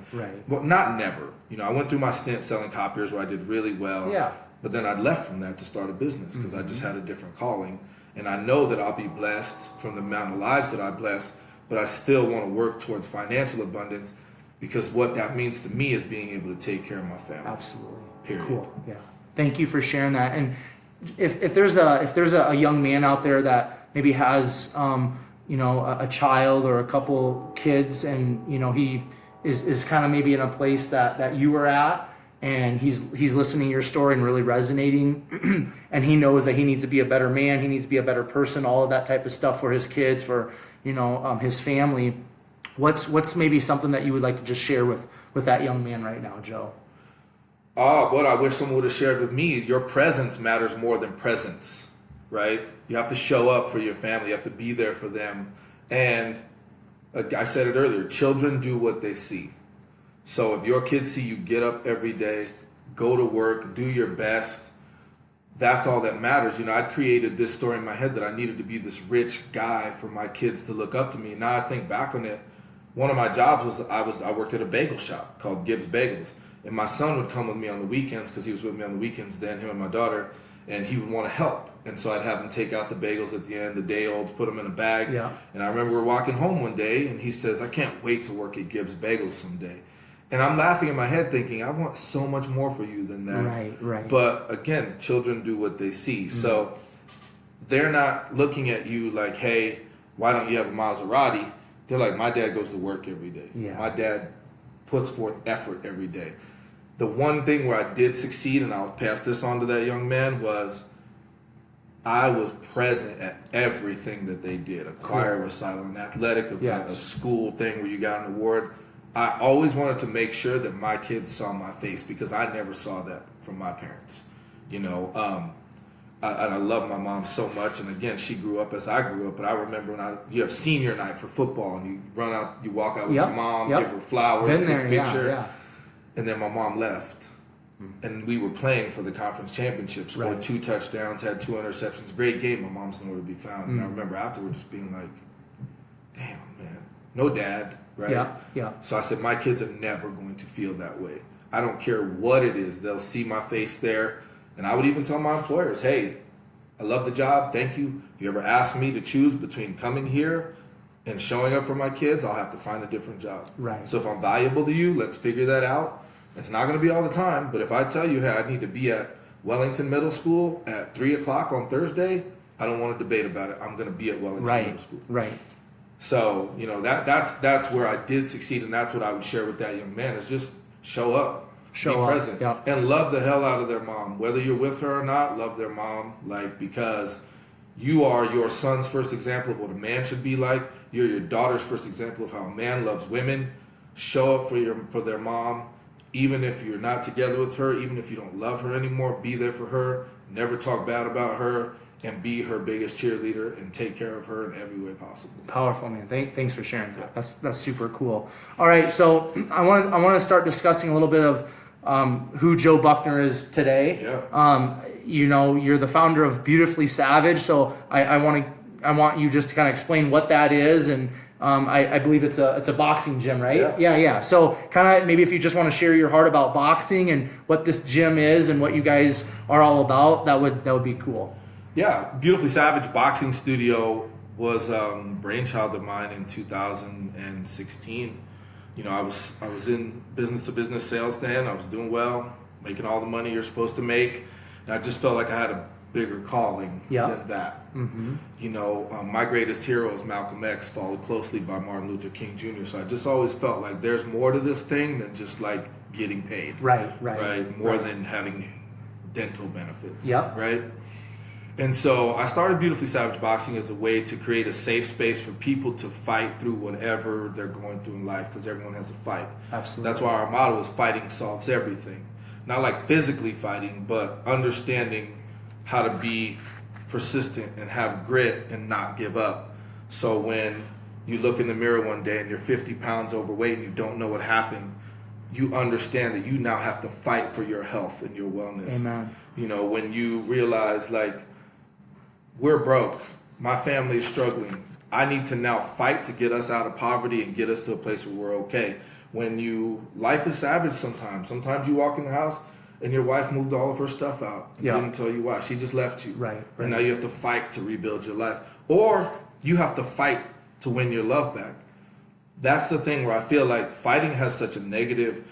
Well, not never. You know, I went through my stint selling copiers where I did really well. But then I left from that to start a business because I just had a different calling. And I know that I'll be blessed from the amount of lives that I bless, but I still want to work towards financial abundance because what that means to me is being able to take care of my family. Absolutely. Period. Cool. Yeah. Thank you for sharing that. And if there's a young man out there that maybe has you know, a child or a couple kids and you know he is kind of maybe in a place that you were at, and he's listening to your story and really resonating, and he knows that he needs to be a better man, he needs to be a better person, all of that type of stuff for his kids, for you know his family. What's maybe something that you would like to just share with that young man right now, Joe? What I wish someone would have shared with me: your presence matters more than presence, right? You have to show up for your family. You have to be there for them. And I said it earlier, children do what they see. So if your kids see you get up every day, go to work, do your best, that's all that matters. You know, I created this story in my head that I needed to be this rich guy for my kids to look up to me. Now I think back on it, one of my jobs was I worked at a bagel shop called Gibbs Bagels. And my son would come with me on the weekends because he was with me on the weekends then, him and my daughter, and he would want to help. And so I'd have him take out the bagels at the end, the day-olds, put them in a bag. Yeah. And I remember we were walking home one day, and he says, I can't wait to work at Gibbs Bagels someday. And I'm laughing in my head thinking, I want so much more for you than that. Right. But again, children do what they see. So they're not looking at you like, hey, why don't you have a Maserati? They're like, my dad goes to work every day. Yeah. My dad puts forth effort every day. The one thing where I did succeed, and I'll pass this on to that young man, was I was present at everything that they did. A choir recital, an athletic event, a school thing where you got an award. I always wanted to make sure that my kids saw my face because I never saw that from my parents. You know, I love my mom so much, and again, she grew up as I grew up. But I remember when you have senior night for football, and you run out, you walk out with your mom, give her flowers, take a picture. Yeah. And then my mom left, and we were playing for the conference championship, scored 2 touchdowns, had 2 interceptions. Great game. My mom's nowhere to be found. And I remember afterwards just being like, damn, man, no dad, right? Yeah. So I said, my kids are never going to feel that way. I don't care what it is. They'll see my face there. And I would even tell my employers, hey, I love the job. Thank you. If you ever ask me to choose between coming here and showing up for my kids, I'll have to find a different job. Right. So if I'm valuable to you, let's figure that out. It's not going to be all the time, but if I tell you, hey, I need to be at Wellington Middle School at 3 o'clock on Thursday, I don't want to debate about it. I'm going to be at Wellington Middle School. Right. So, you know, that's where I did succeed, and that's what I would share with that young man is just show up. Be present. And love the hell out of their mom. Whether you're with her or not, love their mom, because you are your son's first example of what a man should be like. You're your daughter's first example of how a man loves women. Show up for their mom, even if you're not together with her, even if you don't love her anymore. Be there for her. Never talk bad about her, and be her biggest cheerleader and take care of her in every way possible. Powerful, man. Thanks for sharing that. That's super cool. All right, so I want to start discussing a little bit of who Joe Buckner is today. Yeah. You know, you're the founder of Beautifully Savage, so I want you just to kind of explain what that is, and I believe it's a boxing gym, right? Yeah. So kind of maybe if you just want to share your heart about boxing and what this gym is and what you guys are all about, that would be cool. Yeah, Beautifully Savage Boxing Studio was brainchild of mine in 2016. You know, I was in business-to-business sales then. I was doing well, making all the money you're supposed to make. And I just felt like I had a bigger calling than that. Mm-hmm. You know, my greatest hero is Malcolm X, followed closely by Martin Luther King Jr. So I just always felt like there's more to this thing than just like getting paid. Right. More than having dental benefits. Right. And so I started Beautifully Savage Boxing as a way to create a safe space for people to fight through whatever they're going through in life, because everyone has a fight. Absolutely. That's why our motto is fighting solves everything. Not like physically fighting, but understanding how to be persistent and have grit and not give up. So when you look in the mirror one day and you're 50 pounds overweight and you don't know what happened, you understand that you now have to fight for your health and your wellness. Amen. You know, when you realize, like, we're broke, my family is struggling, I need to now fight to get us out of poverty and get us to a place where we're okay. Life is savage sometimes. Sometimes you walk in the house and your wife moved all of her stuff out and didn't tell you why. She just left you. Right. And now you have to fight to rebuild your life. Or you have to fight to win your love back. That's the thing where I feel like fighting has such a negative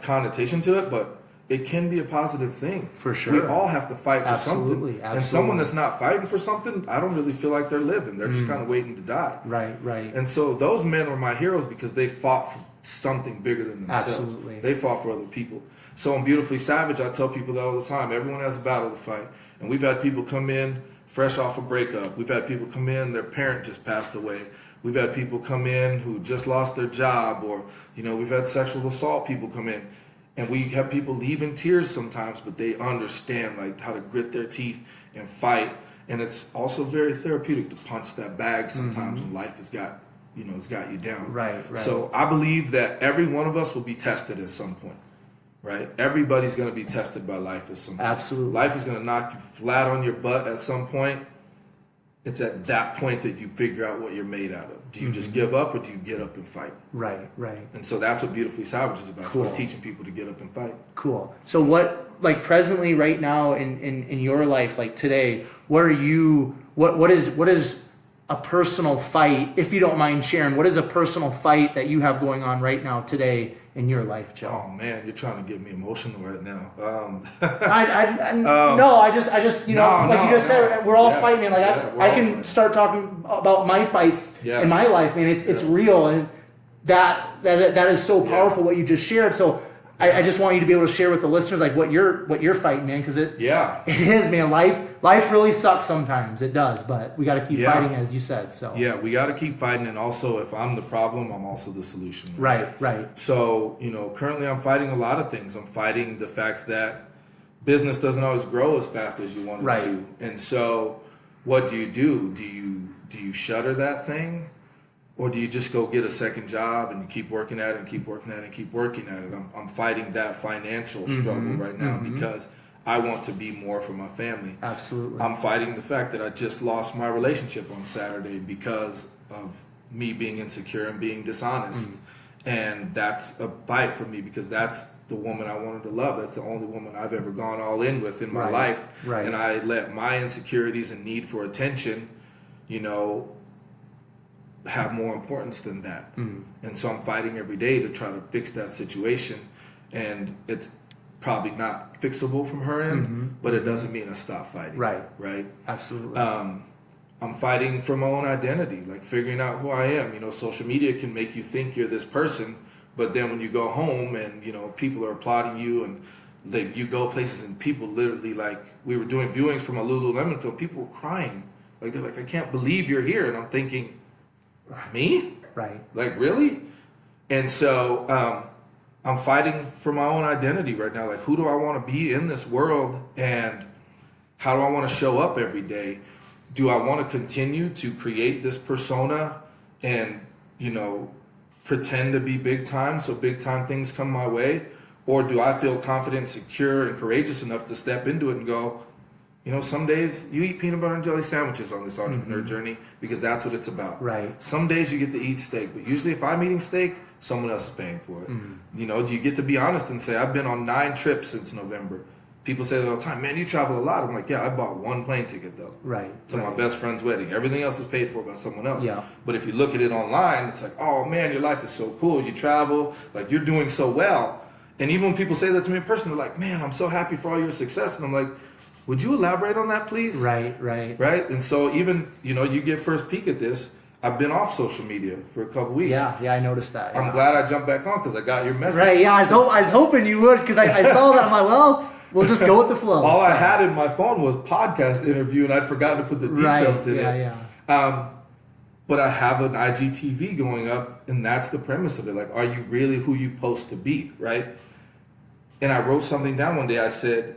connotation to it, but it can be a positive thing. For sure. We all have to fight for something. And someone that's not fighting for something, I don't really feel like they're living. They're just kind of waiting to die. Right. And so those men were my heroes because they fought for something bigger than themselves. Absolutely. They fought for other people. So in Beautifully Savage, I tell people that all the time. Everyone has a battle to fight. And we've had people come in fresh off a breakup. We've had people come in, their parent just passed away. We've had people come in who just lost their job, or, you know, we've had sexual assault people come in. And we have people leave in tears sometimes, but they understand like how to grit their teeth and fight. And it's also very therapeutic to punch that bag sometimes when life has got, it's got you down. Right. So I believe that every one of us will be tested at some point, right? Everybody's going to be tested by life at some point. Absolutely. Life is going to knock you flat on your butt at some point. It's at that point that you figure out what you're made out of. Do you just give up, or do you get up and fight? Right. And so that's what Beautifully Savage is about. Cool. It's about teaching people to get up and fight. Cool. So what, like presently right now in your life, like today, what is a personal fight, if you don't mind sharing, what is a personal fight that you have going on right now today in your life, Joe? Oh man, you're trying to get me emotional right now. No, I just you said, we're all fighting, man. Like I can start talking about my fights in my life, man. It's real, and that is so powerful what you just shared. So I just want you to be able to share with the listeners like what you're fighting, man, because it is, man. Life really sucks sometimes. It does, but we got to keep fighting, as you said. So we got to keep fighting, and also if I'm the problem, I'm also the solution. Right. So currently I'm fighting a lot of things. I'm fighting the fact that business doesn't always grow as fast as you want it to, and so what do? Do you shutter that thing? Or do you just go get a second job and you keep working at it and keep working at it and keep working at it? I'm fighting that financial struggle right now because I want to be more for my family. Absolutely. I'm fighting the fact that I just lost my relationship on Saturday because of me being insecure and being dishonest. And that's a fight for me because that's the woman I wanted to love. That's the only woman I've ever gone all in with in my life. Right. And I let my insecurities and need for attention, have more importance than that. And so I'm fighting every day to try to fix that situation, and it's probably not fixable from her end, but it doesn't mean I stop fighting. Right. Absolutely. I'm fighting for my own identity, like figuring out who I am. Social media can make you think you're this person, but then when you go home and people are applauding you, and like you go places and people literally, like we were doing viewings from a Lululemon film, people were crying, like they're like, I can't believe you're here, and I'm thinking, me? Right. Like, really? And so I'm fighting for my own identity right now. Like, who do I want to be in this world? And how do I want to show up every day? Do I want to continue to create this persona and, pretend to be big time so big time things come my way? Or do I feel confident, secure, and courageous enough to step into it and go, some days you eat peanut butter and jelly sandwiches on this entrepreneur journey because that's what it's about. Right. Some days you get to eat steak, but usually if I'm eating steak, someone else is paying for it. Do you get to be honest and say, I've been on 9 trips since November. People say that all the time, man, you travel a lot. I'm like, yeah, I bought 1 plane ticket though. To my best friend's wedding. Everything else is paid for by someone else. Yeah. But if you look at it online, it's like, oh man, your life is so cool. You travel, like you're doing so well. And even when people say that to me in person, they're like, man, I'm so happy for all your success. And I'm like, would you elaborate on that, please? Right. And so even, you get first peek at this. I've been off social media for a couple weeks. Yeah, I noticed that. I'm glad I jumped back on because I got your message. Right, yeah, I was hoping you would because I saw that. I'm like, well, we'll just go with the flow. All I had in my phone was podcast interview, and I'd forgotten to put the details in it. But I have an IGTV going up, and that's the premise of it. Like, are you really who you supposed to be, right? And I wrote something down one day. I said,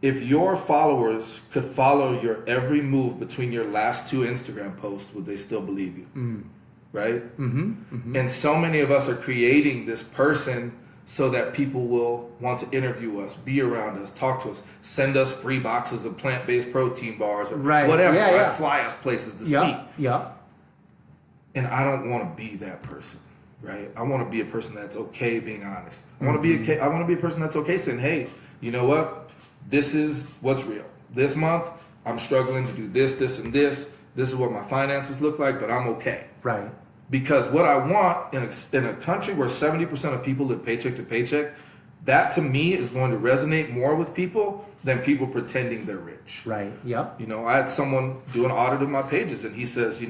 if your followers could follow your every move between your last 2 Instagram posts, would they still believe you? Right? And so many of us are creating this person so that people will want to interview us, be around us, talk to us, send us free boxes of plant-based protein bars or whatever, fly us places to speak. And I don't want to be that person, right? I want to be a person that's okay being honest. I want to be I want to be a person that's okay saying, hey, you know what? This is what's real. This month, I'm struggling to do this, this, and this. This is what my finances look like, but I'm okay. Right. Because what I want in a country where 70% of people live paycheck to paycheck, that to me is going to resonate more with people than people pretending they're rich. Right. Yep. I had someone do an audit of my pages, and he says,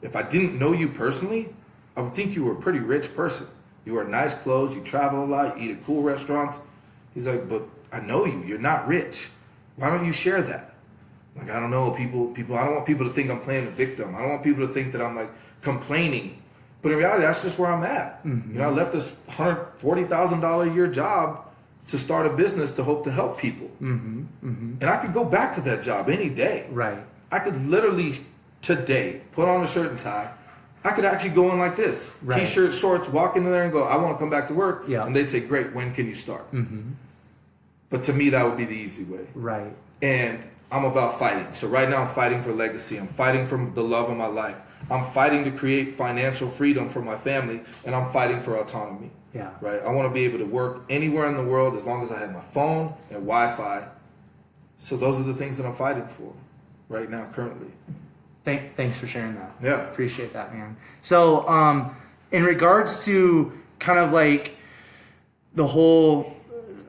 if I didn't know you personally, I would think you were a pretty rich person. You wear nice clothes, you travel a lot, you eat at cool restaurants. He's like, but I know you. You're not rich. Why don't you share that? Like, I don't know, people. I don't want people to think I'm playing the victim. I don't want people to think that I'm like complaining. But in reality, that's just where I'm at. I left this $140,000 a year job to start a business to hope to help people. And I could go back to that job any day. Right. I could literally today put on a shirt and tie. I could actually go in like this, right. T-shirt, shorts, walk in there and go, I want to come back to work. Yeah. And they'd say, great, when can you start? But to me, that would be the easy way. Right. And I'm about fighting. So right now I'm fighting for legacy. I'm fighting for the love of my life. I'm fighting to create financial freedom for my family, and I'm fighting for autonomy. Yeah. Right. I want to be able to work anywhere in the world as long as I have my phone and Wi-Fi. So those are the things that I'm fighting for right now, currently. Thanks for sharing that. Yeah. Appreciate that, man. So, in regards to kind of like the whole,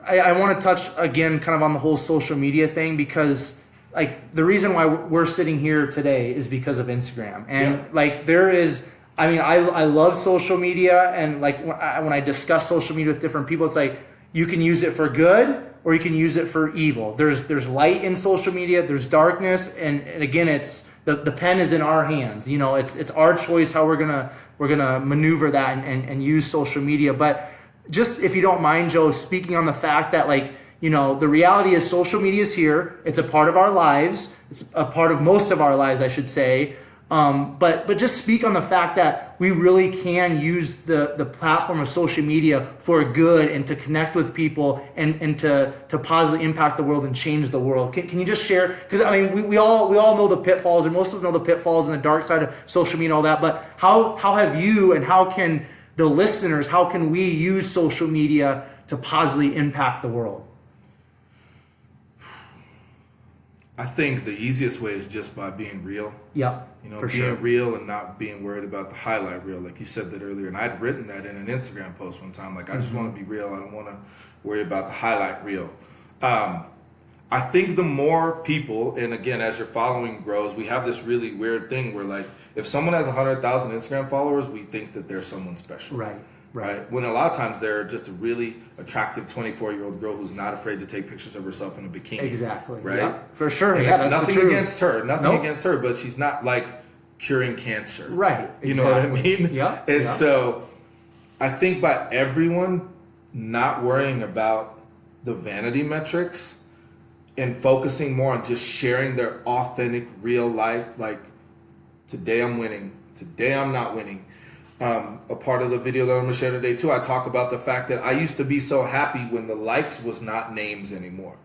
I want to touch again kind of on the whole social media thing, because like the reason why we're sitting here today is because of Instagram. And like there is, I mean, I love social media, and like when I discuss social media with different people, it's like you can use it for good or you can use it for evil. There's light in social media, there's darkness, and again, it's the pen is in our hands. You know, it's our choice how we're gonna maneuver that and use social media. But just if you don't mind, Joe, speaking on the fact that like, you know, the reality is social media is here. It's a part of our lives. It's a part of most of our lives, I should say. But just speak on the fact that we really can use the platform of social media for good and to connect with people and to positively impact the world and change the world. Can you just share? Because I mean, we all know the pitfalls, or most of us know the pitfalls and the dark side of social media and all that. But how have you, and how can the listeners, how can we use social media to positively impact the world? I think the easiest way is just by being real. Yep. You know, for being sure. real and not being worried about the highlight reel, like you said that earlier. And I'd written that in an Instagram post one time. Like, I just want to be real. I don't want to worry about the highlight reel. I think the more people, and again, as your following grows, we have this really weird thing where, like, if someone has 100,000 Instagram followers, we think that they're someone special. Right. When a lot of times they're just a really attractive 24-year-old girl who's not afraid to take pictures of herself in a bikini. Exactly. Right. Yep. For sure. And yeah, that's nothing against her. Nothing Nope. against her, but she's not like curing cancer. Right. You know what I mean? Yeah. And so I think by everyone not worrying about the vanity metrics and focusing more on just sharing their authentic, real life, like, today I'm winning, today I'm not winning. A part of the video that I'm going to share today too, I talk about the fact that I used to be so happy when the likes was not names anymore,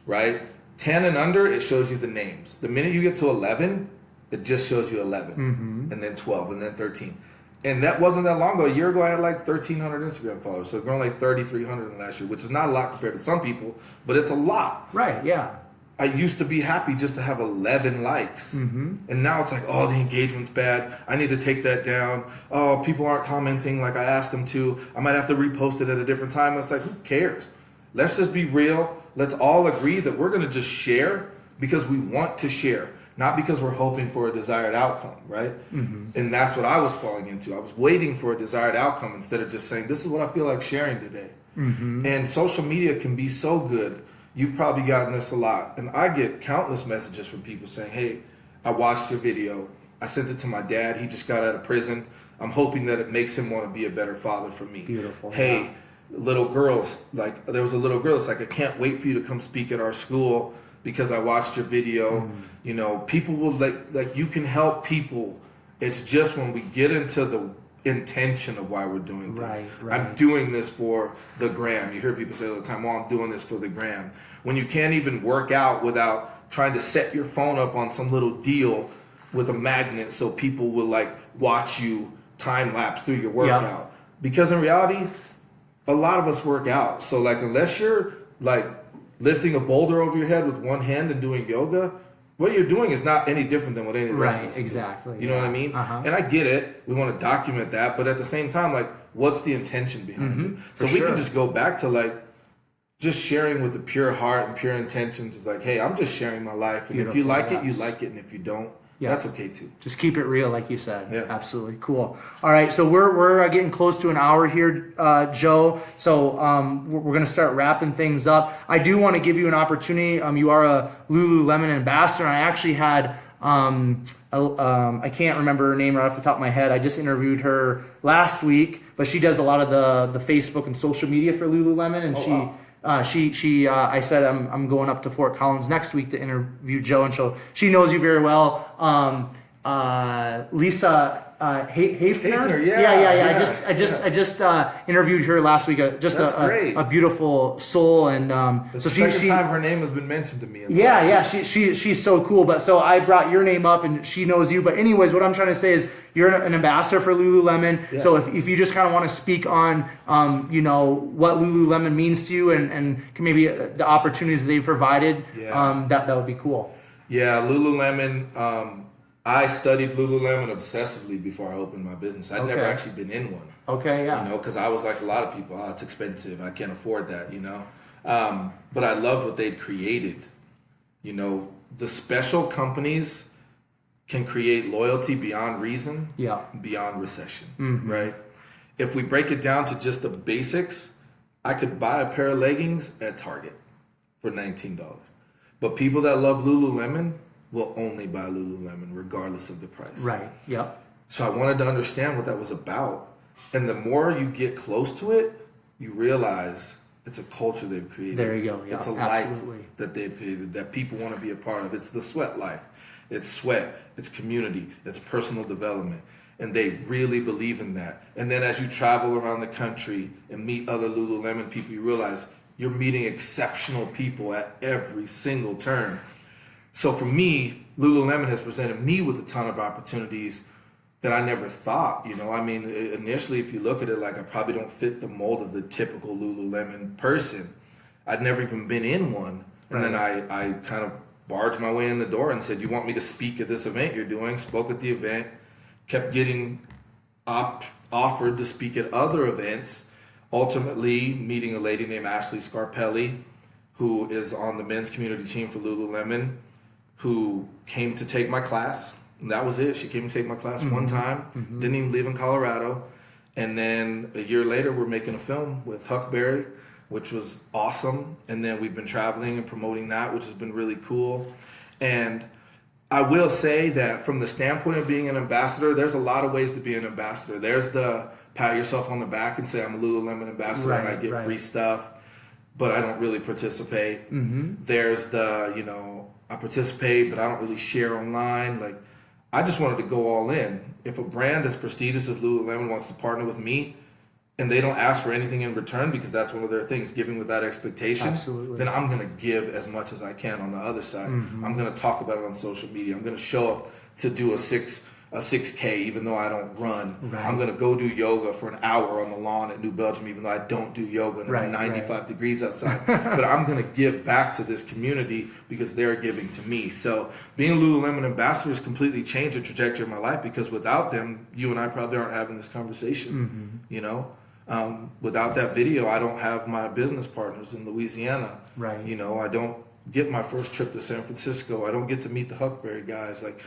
right? 10 and under, it shows you the names. The minute you get to 11, it just shows you 11, and then 12, and then 13. And that wasn't that long ago. A year ago, I had like 1,300 Instagram followers. So grown like 3,300 in the last year, which is not a lot compared to some people, but it's a lot. Right, yeah. I used to be happy just to have 11 likes. And now it's like, oh, the engagement's bad. I need to take that down. Oh, people aren't commenting like I asked them to. I might have to repost it at a different time. It's like, who cares? Let's just be real. Let's all agree that we're going to just share because we want to share, not because we're hoping for a desired outcome, right? And that's what I was falling into. I was waiting for a desired outcome instead of just saying, this is what I feel like sharing today. And social media can be so good. You've probably gotten this a lot. And I get countless messages from people saying, hey, I watched your video. I sent it to my dad. He just got out of prison. I'm hoping that it makes him want to be a better father for me. Beautiful. Hey, yeah. Little girls, like there was a little girl. It's like, I can't wait for you to come speak at our school because I watched your video. You know, people will like you can help people. It's just when we get into the intention of why we're doing things. Right. I'm doing this for the gram. You hear people say all the time, well, I'm doing this for the gram. When you can't even work out without trying to set your phone up on some little deal with a magnet so people will like watch you time lapse through your workout. Because in reality, a lot of us work out. So like unless you're like lifting a boulder over your head with one hand and doing yoga, what you're doing is not any different than what any of the rest of us do. Exactly. You know what I mean? And I get it. We want to document that, but at the same time, like, what's the intention behind it? So we can just go back to like just sharing with the pure heart and pure intentions of like, hey, I'm just sharing my life, and if you like it, you like it, and if you don't, that's okay too. Just keep it real, like you said. Yeah. Absolutely. Cool. All right. So we're getting close to an hour here, Joe. So we're going to start wrapping things up. I do want to give you an opportunity. You are a Lululemon ambassador. I actually had, I can't remember her name right off the top of my head. I just interviewed her last week, but she does a lot of the Facebook and social media for Lululemon, and I said I'm going up to Fort Collins next week to interview Joe, and she knows you very well. Lisa Hafner. Yeah. I just interviewed her last week. Just a beautiful soul, and It's the second time her name has been mentioned to me. She's so cool. But so I brought your name up, and she knows you. But anyways, what I'm trying to say is you're an ambassador for Lululemon. Yeah. So if you just kind of want to speak on what Lululemon means to you, and maybe the opportunities they provided, that would be cool. Yeah, Lululemon. I studied Lululemon obsessively before I opened my business. I'd never actually been in one. Okay, yeah. Because I was like a lot of people, it's expensive. I can't afford that, But I loved what they'd created. The special companies can create loyalty beyond reason, beyond recession, right? If we break it down to just the basics, I could buy a pair of leggings at Target for $19. But people that love Lululemon will only buy Lululemon regardless of the price. Right, yep. So I wanted to understand what that was about. And the more you get close to it, you realize it's a culture they've created. There you go, yeah, it's a absolutely. life that they've created that people want to be a part of. It's the sweat life. It's sweat, it's community, it's personal development. And they really believe in that. And then as you travel around the country and meet other Lululemon people, you realize you're meeting exceptional people at every single turn. So for me, Lululemon has presented me with a ton of opportunities that I never thought. Initially, if you look at it, like I probably don't fit the mold of the typical Lululemon person. I'd never even been in one. And then I kind of barged my way in the door and said, you want me to speak at this event you're doing? Spoke at the event, kept getting offered to speak at other events. Ultimately, meeting a lady named Ashley Scarpelli, who is on the men's community team for Lululemon, who came to take my class. And that was it. She came to take my class one time, didn't even live in Colorado. And then a year later, we're making a film with Huckberry, which was awesome. And then we've been traveling and promoting that, which has been really cool. And I will say that from the standpoint of being an ambassador, there's a lot of ways to be an ambassador. There's the pat yourself on the back and say, I'm a Lululemon ambassador and I get free stuff, but I don't really participate. There's the, I participate, but I don't really share online. Like, I just wanted to go all in. If a brand as prestigious as Lululemon wants to partner with me and they don't ask for anything in return, because that's one of their things, giving without expectation, then I'm going to give as much as I can on the other side. I'm going to talk about it on social media. I'm going to show up to do a 6K even though I don't run. I'm going to go do yoga for an hour on the lawn at New Belgium even though I don't do yoga and it's 95 degrees outside. But I'm going to give back to this community because they're giving to me. So being a Lululemon ambassador has completely changed the trajectory of my life, because without them, you and I probably aren't having this conversation. Without that video, I don't have my business partners in Louisiana. I don't get my first trip to San Francisco. I don't get to meet the Huckberry guys. Like,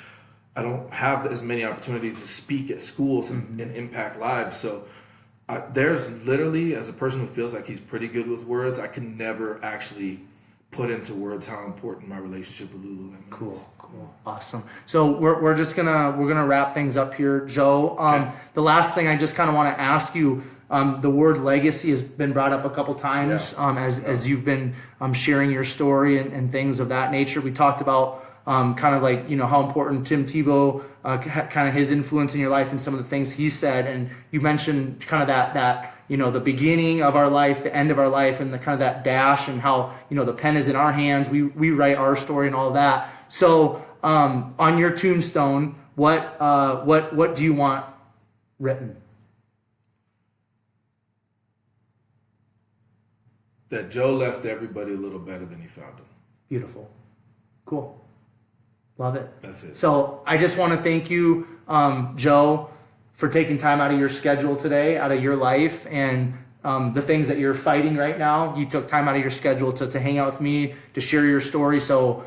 I don't have as many opportunities to speak at schools and impact lives. So there's literally, as a person who feels like he's pretty good with words, I can never actually put into words how important my relationship with Lululemon is. Cool. Awesome. So we're gonna wrap things up here, Joe. The last thing I just kind of want to ask you, the word legacy has been brought up a couple times as you've been sharing your story and things of that nature. We talked about kind of like, how important Tim Tebow, kind of his influence in your life and some of the things he said. And you mentioned kind of that the beginning of our life, the end of our life, and the kind of that dash, and how, the pen is in our hands. We write our story and all of that. So on your tombstone, what do you want written? That Joe left everybody a little better than he found them. Beautiful. Cool. Love it. That's it. So I just want to thank you, Joe, for taking time out of your schedule today, out of your life, and the things that you're fighting right now. You took time out of your schedule to hang out with me, to share your story. So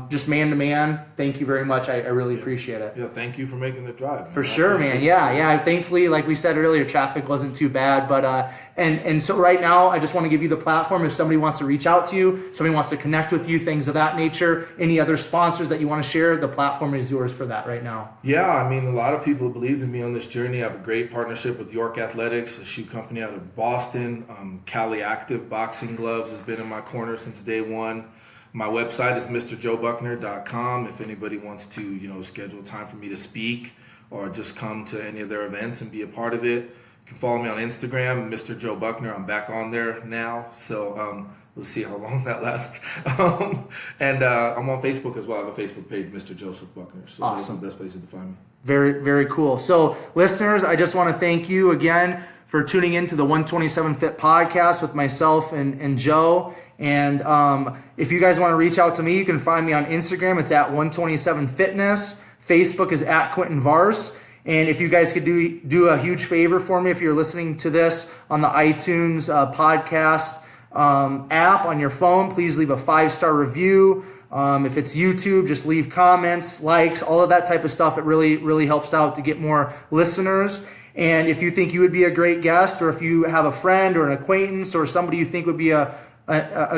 just man to man, thank you very much. I really appreciate it. Yeah, thank you for making the drive. For sure, man. Yeah. Thankfully, like we said earlier, traffic wasn't too bad. But and so right now, I just want to give you the platform. If somebody wants to reach out to you, somebody wants to connect with you, things of that nature, any other sponsors that you want to share, the platform is yours for that right now. Yeah, I mean, a lot of people believed in me on this journey. I have a great partnership with York Athletics, a shoe company out of Boston. Cali Active Boxing Gloves has been in my corner since day one. My website is mrjoebuckner.com. If anybody wants to, schedule time for me to speak or just come to any of their events and be a part of it, you can follow me on Instagram, Mr. Joe Buckner. I'm back on there now, so we'll see how long that lasts. And I'm on Facebook as well. I have a Facebook page, Mr. Joseph Buckner. So awesome. Those are the best places to find me. Very, very cool. So, listeners, I just want to thank you again for tuning into the 127 Fit podcast with myself and Joe. And if you guys want to reach out to me, you can find me on Instagram. It's at 127 Fitness. Facebook is at Quentin Vars. And if you guys could do a huge favor for me, if you're listening to this on the iTunes podcast app on your phone, please leave a 5-star review. If it's YouTube, just leave comments, likes, all of that type of stuff. It really, really helps out to get more listeners. And if you think you would be a great guest, or if you have a friend or an acquaintance or somebody you think would be a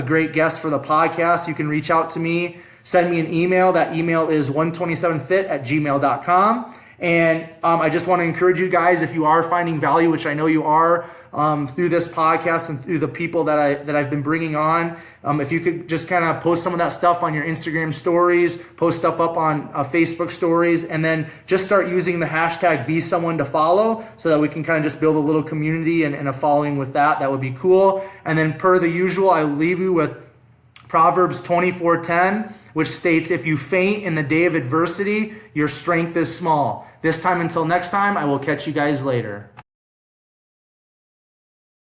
great guest for the podcast, you can reach out to me. Send me an email. That email is 127fit@gmail.com. And I just want to encourage you guys, if you are finding value, which I know you are, through this podcast and through the people that I've been bringing on, if you could just kind of post some of that stuff on your Instagram stories, post stuff up on Facebook stories, and then just start using the hashtag be someone to follow so that we can kind of just build a little community and a following with that. That would be cool. And then per the usual, I leave you with Proverbs 24:10, which states, if you faint in the day of adversity, your strength is small. This time until next time, I will catch you guys later.